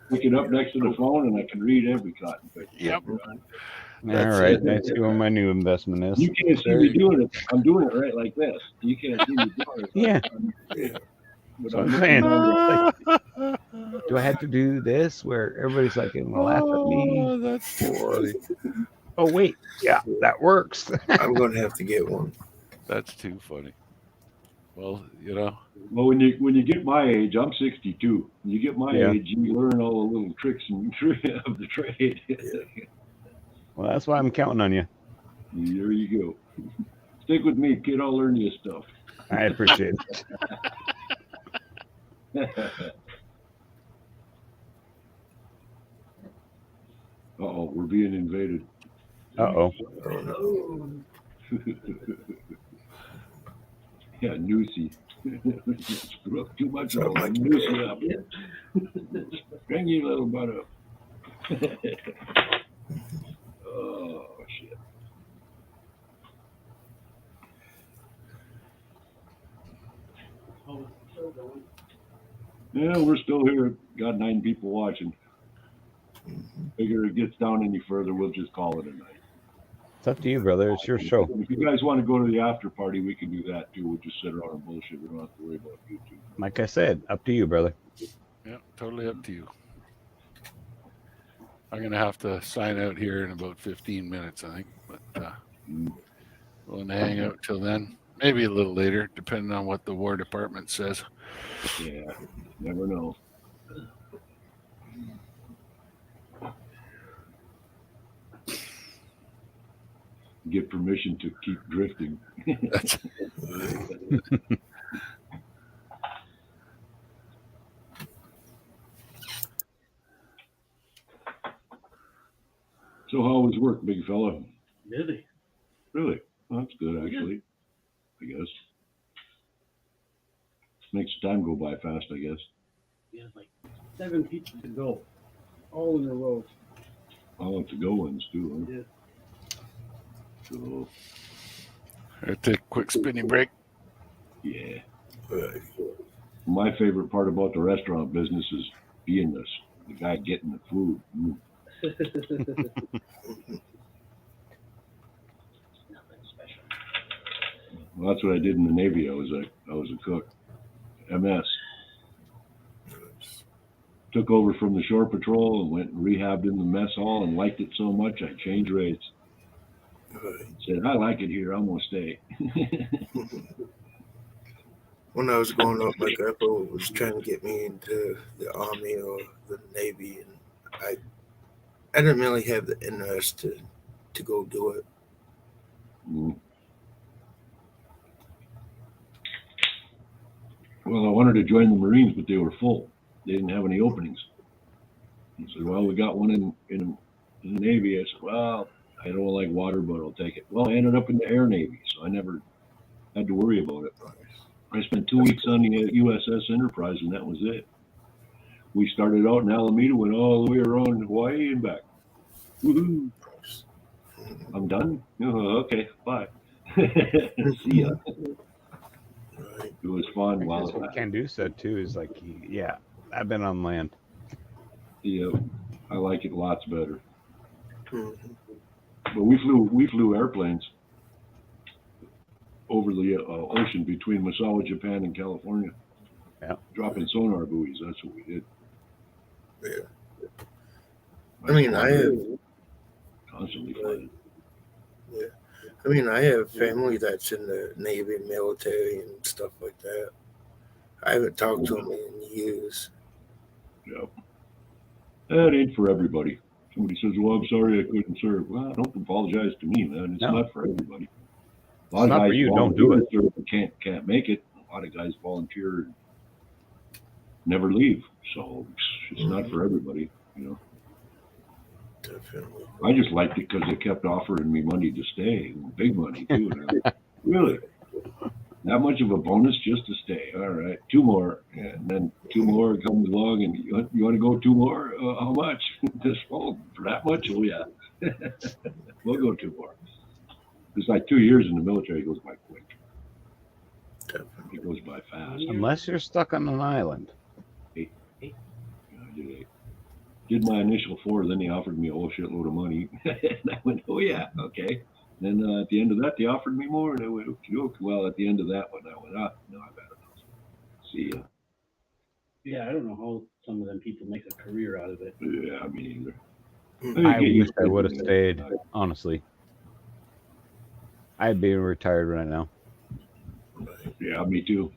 Pick it up next to the phone and I can read every cotton picture. Yep. All right. Let's see what my new investment is. You can't see me doing it. I'm doing it right like this. You can't see me doing it. Yeah. Yeah. But So I'm I'm looking saying, down like, do I have to do this where everybody's like going to laugh at me? Oh, that's too Or, funny. oh, wait, yeah, that works. I'm gonna have to get one. That's too funny. Well, well, when you get my age, I'm 62. When you get my Yeah. age, you learn all the little tricks and of the trade. Well, that's why I'm counting on you. There you go. Stick with me, kid. I'll learn you stuff. I appreciate it. Uh-oh, we're being invaded. Uh-oh. Yeah, Noosey. Screw up too much, Something I'll like noose you up. String your little butt up. Oh, shit. Yeah, we're still here. Got 9 people watching. Figure it gets down any further, we'll just call it a night. It's up to you, brother. It's your show. If you guys want to go to the after party, we can do that too. We'll just sit around and bullshit. We don't have to worry about YouTube. Like I said, up to you, brother. Yeah, totally up to you. I'm going to have to sign out here in about 15 minutes, I think. But we'll hang out till then. Maybe a little later, depending on what the War Department says. Yeah, never know. Get permission to keep drifting. So how was work, big fella? Busy. Really? Well, that's good, actually. I guess. Makes the time go by fast, I guess. Yeah, like 7 people to go, all in a row. I'll have to go ones too, huh? Yeah. So, I'll take a quick spinning break. yeah. My favorite part about the restaurant business is being the guy getting the food. Mm. Well, that's what I did in the Navy. I was a cook. MS. Took over from the shore patrol and went and rehabbed in the mess hall and liked it so much I changed rates. Said, I like it here, I'm gonna stay. When I was growing up, my grandpa was trying to get me into the Army or the Navy, and I didn't really have the interest to go do it. Mm. Well, I wanted to join the Marines, but they were full. They didn't have any openings. He said, well, we got one in the Navy. I said, well, I don't like water, but I'll take it. Well, I ended up in the Air Navy, so I never had to worry about it. I spent 2 weeks on the USS Enterprise, and that was it. We started out in Alameda, went all the way around Hawaii and back. Woohoo! I'm done? Oh, okay, bye. See ya. It was fun. That's Wow. what Candu said too. Is like, yeah, I've been on land. Yeah, I like it lots better. Mm-hmm. But we flew airplanes over the ocean between Misawa, Japan, and California. Yeah, dropping sonar buoys. That's what we did. Yeah. I mean, I have constantly flying. Yeah. I mean, I have family that's in the Navy, military, and stuff like that. I haven't talked to them in years. Yeah. That ain't for everybody. Somebody says, well, I'm sorry I couldn't serve. Well, don't apologize to me, man. It's not for everybody. A lot of not guys for you. Don't do it. serve and can't make it. A lot of guys volunteer and never leave. So it's not for everybody, you know. Definitely. I just liked it because they kept offering me money to stay, big money too. Really, that much of a bonus just to stay? All right, 2 more, and then 2 more comes along, and you want to go 2 more? How much? Just for that much? Oh yeah, we'll go 2 more. It's like 2 years in the military goes by quick. Definitely. It goes by fast. Unless you're stuck on an island. 8. Yeah, I did 8. Did my initial 4, then they offered me a whole shitload of money. And I went, oh yeah, okay. Then at the end of that, they offered me more, and I went, okay. Well, at the end of that one, I went, no, I've had enough. See ya. Yeah, I don't know how some of them people make a career out of it. Yeah, me neither. I wish I would have stayed, honestly. I'd be retired right now. Yeah, me too.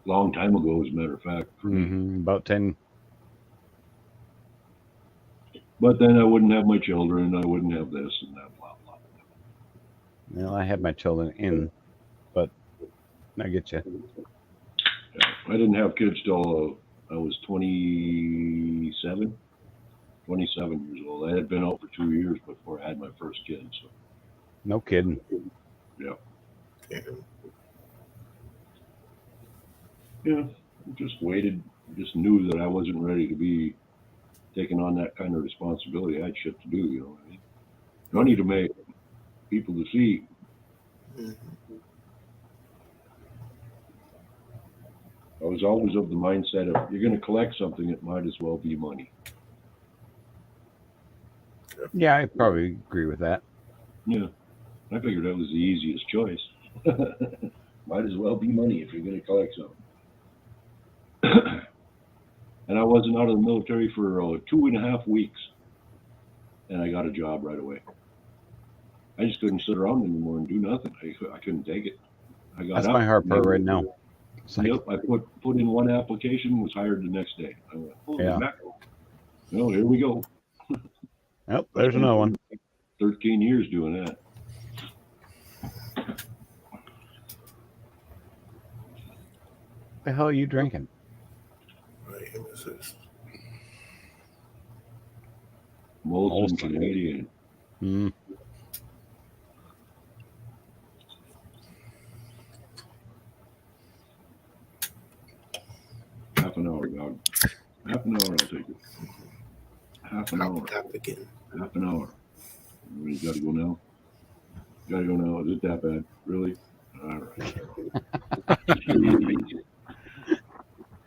Long time ago, as a matter of fact. About 10. But then I wouldn't have my children. I wouldn't have this and that, blah, blah. Well, I had my children in, but I get you. Yeah, I didn't have kids till I was 27 years old. I had been out for 2 years before I had my first kid. So, No kidding. yeah. Yeah. Yeah, just waited. Just knew that I wasn't ready to be taking on that kind of responsibility. I had shit to do, you know what I mean? Money to make, people to see. I was always of the mindset of, you're going to collect something, it might as well be money. Yeah, I probably agree with that. Yeah, I figured that was the easiest choice. Might as well be money if you're going to collect something. And I wasn't out of the military for 2.5 weeks, and I got a job right away. I just couldn't sit around anymore and do nothing. I couldn't take it. I got That's up, my hard part right now. It's like, Yep, I put in one application, was hired the next day. I went, holy Yeah. mackerel. Well, here we go. oh, there's another one. 13 years doing that. The hell are you drinking? Right, who is this? Molson Canadian. Mm. Half an hour, dog. Half an hour, I'll take it. Half an hour. Tap again. Half an hour. You gotta go now? Gotta go now. Is it that bad? Really? All right.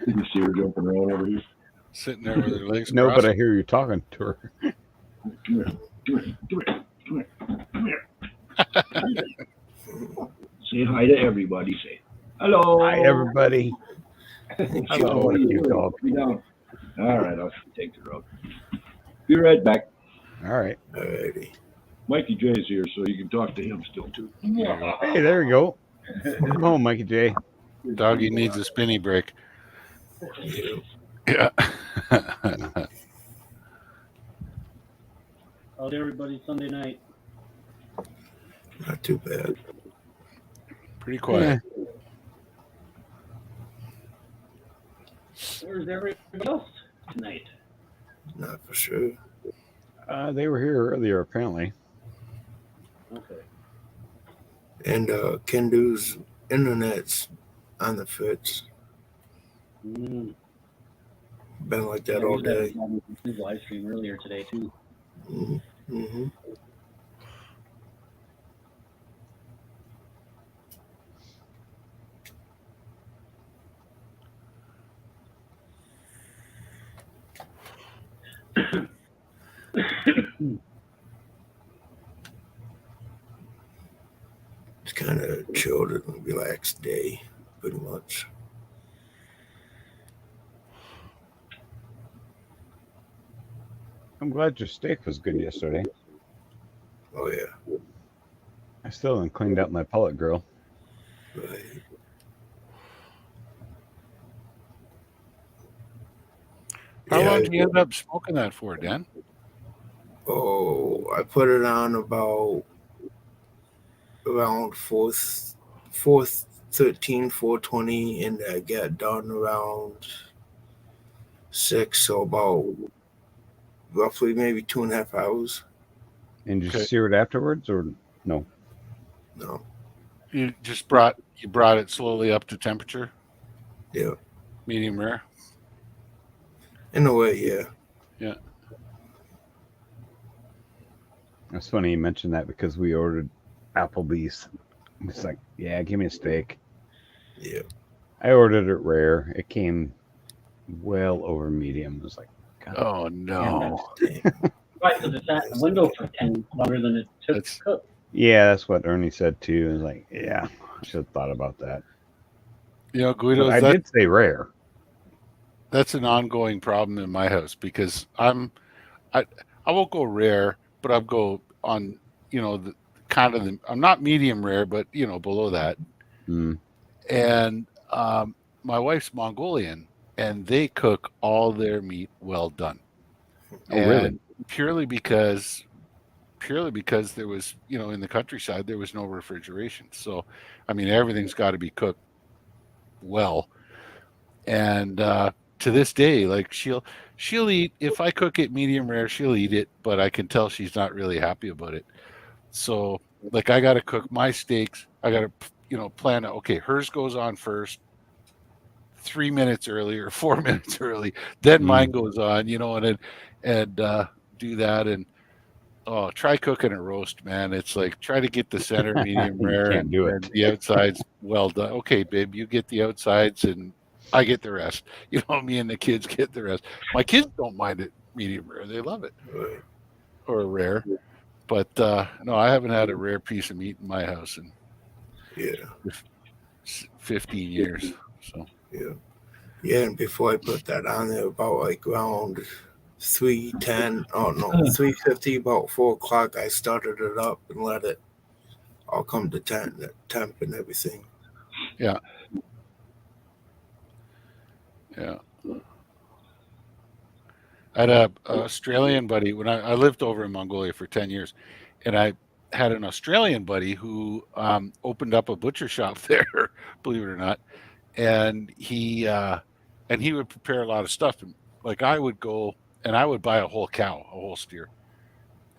Did you see her jumping around over here? Sitting there with her legs No, crossed. but I hear you talking to her. Come here. Come here. Come here. Come here. Come here. Say hi to everybody. Say hello. Hi, everybody. Hello. What a cute dog. Be down. All right, I'll take the road. Be right back. All right. Alrighty. Mikey J is here, so you can talk to him still too. Hey, there we go. Welcome home, Mikey J. Doggy needs a spinny break. Yeah. Yeah. How's everybody Sunday night? Not too bad. Pretty quiet. Where's everybody else tonight? Not for sure. They were here earlier, apparently. Okay. And Kendu's internet's on the fritz. Mm. Been like that all day. His live stream earlier today too. Mm-hmm. It's kind of chilled and relaxed day, pretty much. I'm glad your steak was good yesterday. Oh yeah, I still haven't cleaned out my pellet grill. right. How Yeah, long do you end up smoking that for, Dan? Oh, I put it on about around 4:20, and I got done around 6, so about roughly maybe 2.5 hours. And you Okay. sear it afterwards, or no? No, You just brought it slowly up to temperature, yeah, medium rare. in a way, yeah. Yeah. It's funny you mentioned that because we ordered Applebee's. It's like, yeah, give me a steak. Yeah. I ordered it rare. It came well over medium. It was like, God, Oh no. Right, because it's at the window for 10 longer than it took That's- to cook. yeah, that's what Ernie said too. It was like, yeah, I should have thought about that. You know, Guido, But I that did say rare. that's an ongoing problem in my house because I won't go rare, but I'll go on, the kind of I'm not medium rare, but below that. Mm. And my wife's Mongolian, and they cook all their meat well done. Oh, really? And purely because there was, in the countryside, there was no refrigeration. So, I mean, everything's got to be cooked well. And to this day, like she'll eat, if I cook it medium rare, she'll eat it, but I can tell she's not really happy about it. So, like, I got to cook my steaks. I got to, plan it. Okay, hers goes on first, 3 minutes early or 4 minutes early. Then mine goes on, and do that. And oh, try cooking a roast, man. It's like try to get the center medium You rare can't do it. and the outsides well done. Okay, babe, you get the outsides and I get the rest. Me and the kids get the rest. My kids don't mind it medium rare; they love it Right. or rare. But no, I haven't had a rare piece of meat in my house in Yeah. 15 years. So Yeah. Yeah. And before I put that on there, about like around 3:10, oh no, 3:50, about 4 o'clock, I started it up and let it all come to temp and everything. yeah. I had a Australian buddy when I lived over in Mongolia for 10 years, and I had an Australian buddy who opened up a butcher shop there, believe it or not, and he would prepare a lot of stuff. And like I would go and I would buy a whole cow, a whole steer,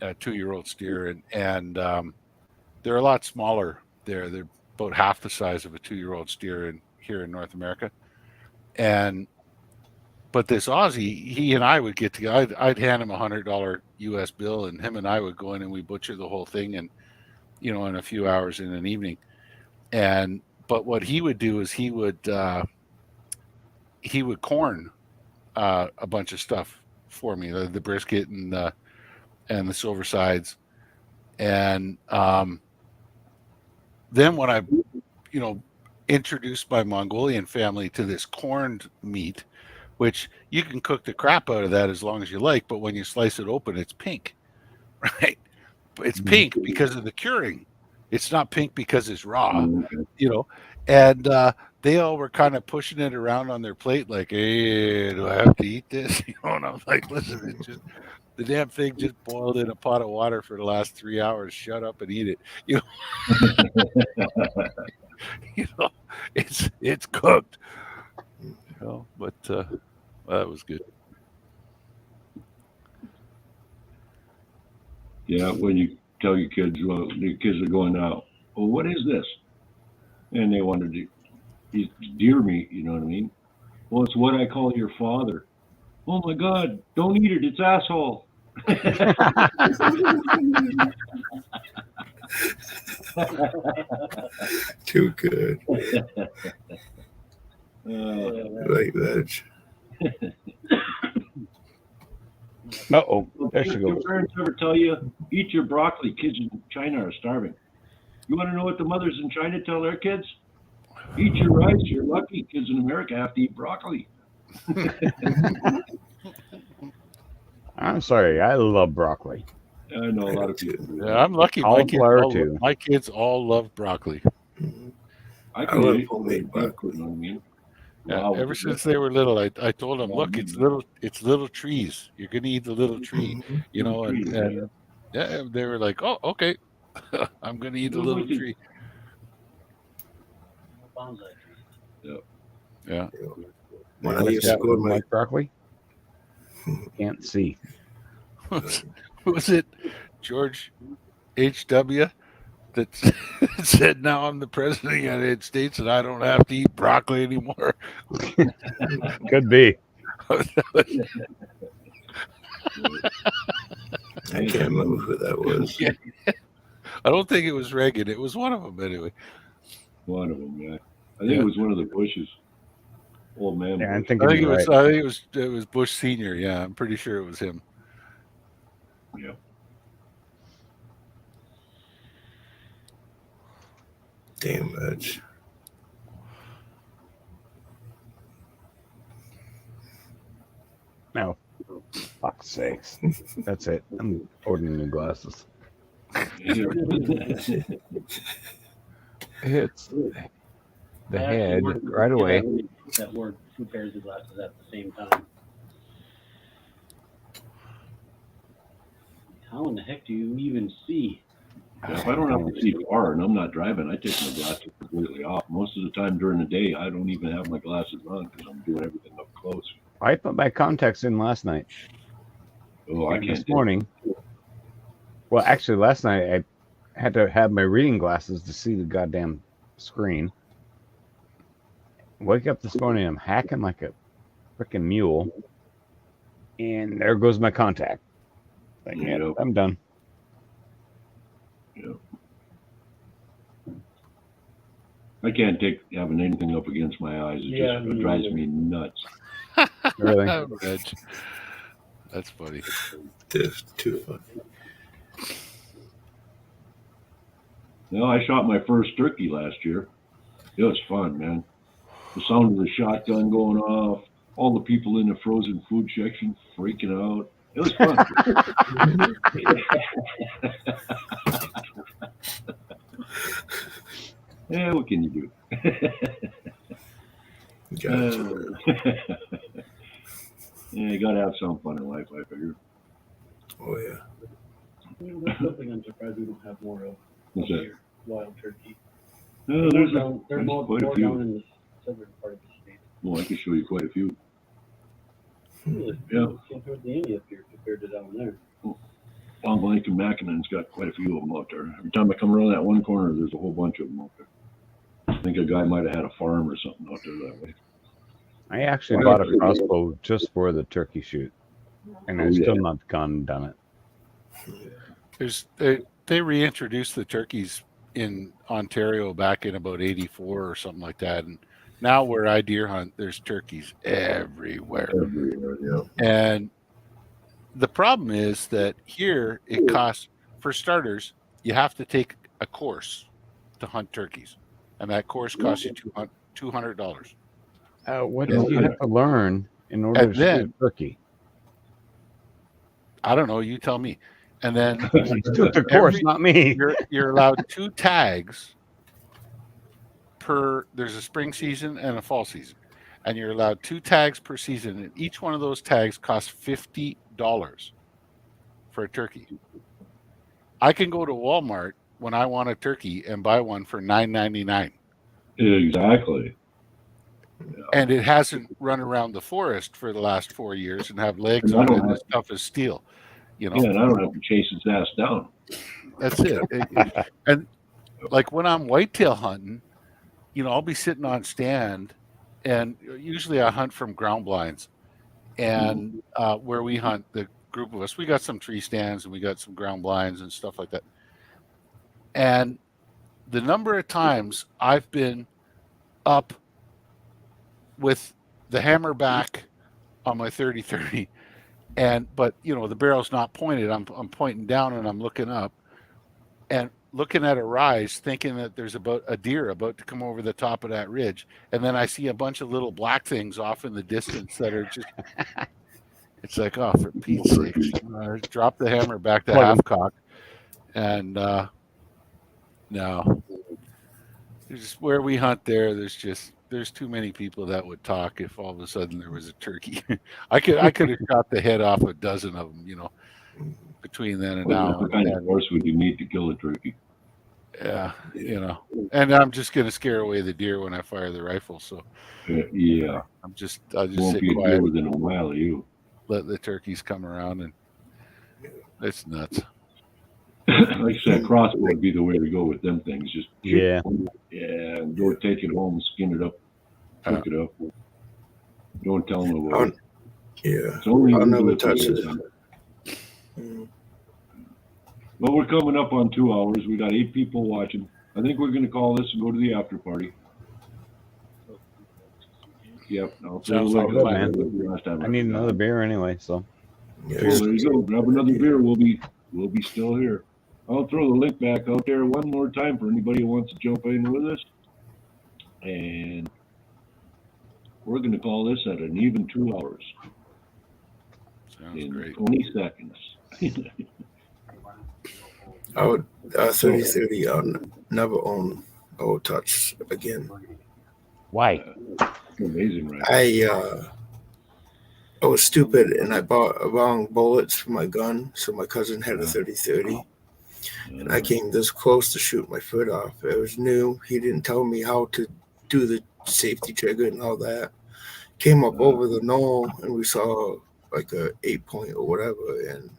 a 2-year-old steer, and they're a lot smaller there. They're about half the size of a 2-year-old steer here in North America, and but this Aussie, he and I would get together. I'd hand him $100 US bill, and him and I would go in and we butcher the whole thing, and in a few hours in an evening. And but what he would do is he would corn a bunch of stuff for me, the brisket and the silver sides, and then when I introduced my Mongolian family to this corned meat, which you can cook the crap out of that as long as you like, but when you slice it open, it's pink, right? It's pink because of the curing. It's not pink because it's raw, And they all were kind of pushing it around on their plate, like, "Hey, do I have to eat this?" And I'm like, "Listen, it's just the damn thing just boiled in a pot of water for the last 3 hours. Shut up and eat it." It's cooked. But that was good. Yeah, when you tell your kids, well, the kids are going out, well, what is this? And they wanted to eat deer meat, you know what I mean? Well, it's what I call your father. Oh my God, don't eat it, it's asshole. Too good. Like that. Uh-oh, there she Did your goes. parents ever tell you, eat your broccoli, kids in China are starving? You want to know what the mothers in China tell their kids? Eat your rice, you're lucky. Kids in America have to eat broccoli. I'm sorry, I love broccoli. I know a lot of people do. Yeah, I'm lucky. Cauliflower too. My kids all love broccoli. I I can love eat it, homemade you know broccoli. what I mean? Yeah, Wow. ever since they were little, I told them, look, it's little trees. You're gonna eat the little tree, and yeah, they were like, oh, okay, I'm gonna eat the little tree. Yeah. When I used to go to my like broccoli, can't see. Was it George H.W. that said, "Now I'm the president of the United States and I don't have to eat broccoli anymore"? Could be. I can't remember who that was. Yeah. I don't think it was Reagan. It was one of them anyway. One of them, yeah. I think it was one of the Bushes. Old man. Yeah, I Bush. think I think you're it was. right. I think it was Bush Senior. Yeah, I'm pretty sure it was him. Yeah. Damn much. No. Fuck's sakes. That's it. I'm ordering new glasses. Hits the head right away. That wore 2 pairs of glasses at the same time. How in the heck do you even see? Yeah, if I don't have to see far and I'm not driving, I take my glasses completely off. Most of the time during the day, I don't even have my glasses on because I'm doing everything up close. I put my contacts in last night. Oh, I And can't. this morning. Well, actually, last night I had to have my reading glasses to see the goddamn screen. Wake up this morning, I'm hacking like a freaking mule, and there goes my contact. Like, yeah, I'm done. Yeah. I can't take having anything up against my eyes. It just drives me nuts. Really? Reg. That's funny. That's too funny. No, I shot my first turkey last year. It was fun, man. The sound of the shotgun going off, all the people in the frozen food section freaking out. It was fun. Yeah, what can you do? Yeah, you gotta have some fun in life, I figure. Oh yeah. That's something I'm surprised we don't have more of. What's that? Wild turkey. No, They're more quite a few. down in the southern part of the state. Well, I can show you quite a few. Really? Yeah. Compared to India up here, compared to down there. Long Lake and Mackinnon's got quite a few of them out there. Every time I come around that one corner, there's a whole bunch of them out there. I think a guy might have had a farm or something out there that way. I actually bought a crossbow just for the turkey shoot, and I've still not gone and done it. They reintroduced the turkeys in Ontario back in about '84 or something like that, and now where I deer hunt, there's turkeys everywhere. Yeah. And the problem is that here it costs, for starters, you have to take a course to hunt turkeys, and that course costs you $200. What do you have to learn in order to shoot a turkey? I don't know. You tell me. And then you took the course, not me. You're allowed 2 tags per. There's a spring season and a fall season, and you're allowed 2 tags per season, and each one of those tags costs $50 for a turkey. I can go to Walmart when I want a turkey and buy one for $9.99. Exactly. Yeah. And it hasn't run around the forest for the last 4 years and have legs on it as tough as steel. You know? Yeah, and I don't have to chase his ass down. That's it. And like when I'm whitetail hunting, you know, I'll be sitting on stand, and usually I hunt from ground blinds. And where we hunt, the group of us, we got some tree stands and we got some ground blinds and stuff like that. And the number of times I've been up with the hammer back on my 30-30, but you know, the barrel's not pointed. I'm pointing down and I'm looking up and looking at a rise, thinking that there's about a deer about to come over the top of that ridge, and then I see a bunch of little black things off in the distance that are just. It's like, oh, for Pete's sake, drop the hammer back to half cock, and no, there's where we hunt there. There's too many people that would talk if all of a sudden there was a turkey. I could have shot the head off a dozen of them, you know, between then and now. What kind of horse would you need to kill a turkey? Yeah, you know, and I'm just gonna scare away the deer when I fire the rifle. So yeah, I'll just won't sit be quiet within a mile of you. Let the turkeys come around, and it's nuts. Like I said, crossbow would be the way to go with them things. Just yeah, go take it home, skin it up, cook it up. Don't tell them about it. Yeah, it's only I'll never touch it. Well, we're coming up on 2 hours. We got 8 people watching. I think we're going to call this and go to the after party. Yep. Sounds like good, man. I need another beer anyway, so. Yeah, well, there you go. Grab another beer. We'll be still here. I'll throw the link back out there one more time for anybody who wants to jump in with us. And we're going to call this at an even 2 hours. Sounds in great. 20 seconds. I would 30-30. I'll never own. I will touch again. Why? Amazing, right? I was stupid and I bought wrong bullets for my gun, so my cousin had a 30-30. And I came this close to shoot my foot off. It was new. He didn't tell me how to do the safety trigger and all that. Came up over the knoll and we saw like a 8-point or whatever. And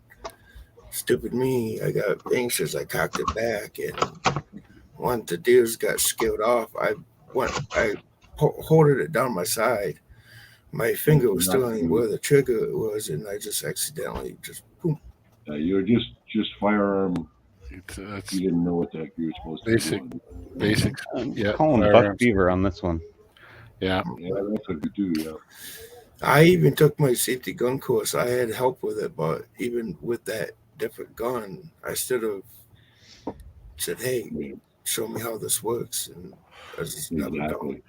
stupid me, I got anxious. I cocked it back, and when the deers got scared off, I holded it down my side. My finger was still in where the trigger was, and I just accidentally just boom. You're just firearm. That's You didn't know what the heck you were supposed to do. Basics. Yeah. Calling Buck firearms. Beaver on this one. Yeah. Yeah, that's what you do. Yeah. I even took my safety gun course. I had help with it, but even with that different gun, I still have said, "Hey, show me how this works," and I just never done.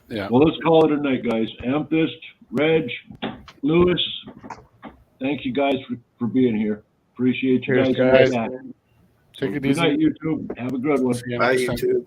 Yeah. Well, let's call it a night, guys. Amethyst, Reg, Lewis, thank you guys for being here. Appreciate you Cheers, guys. guys. Take it Good easy. night, YouTube. Have a good one. See you Bye, next time. YouTube.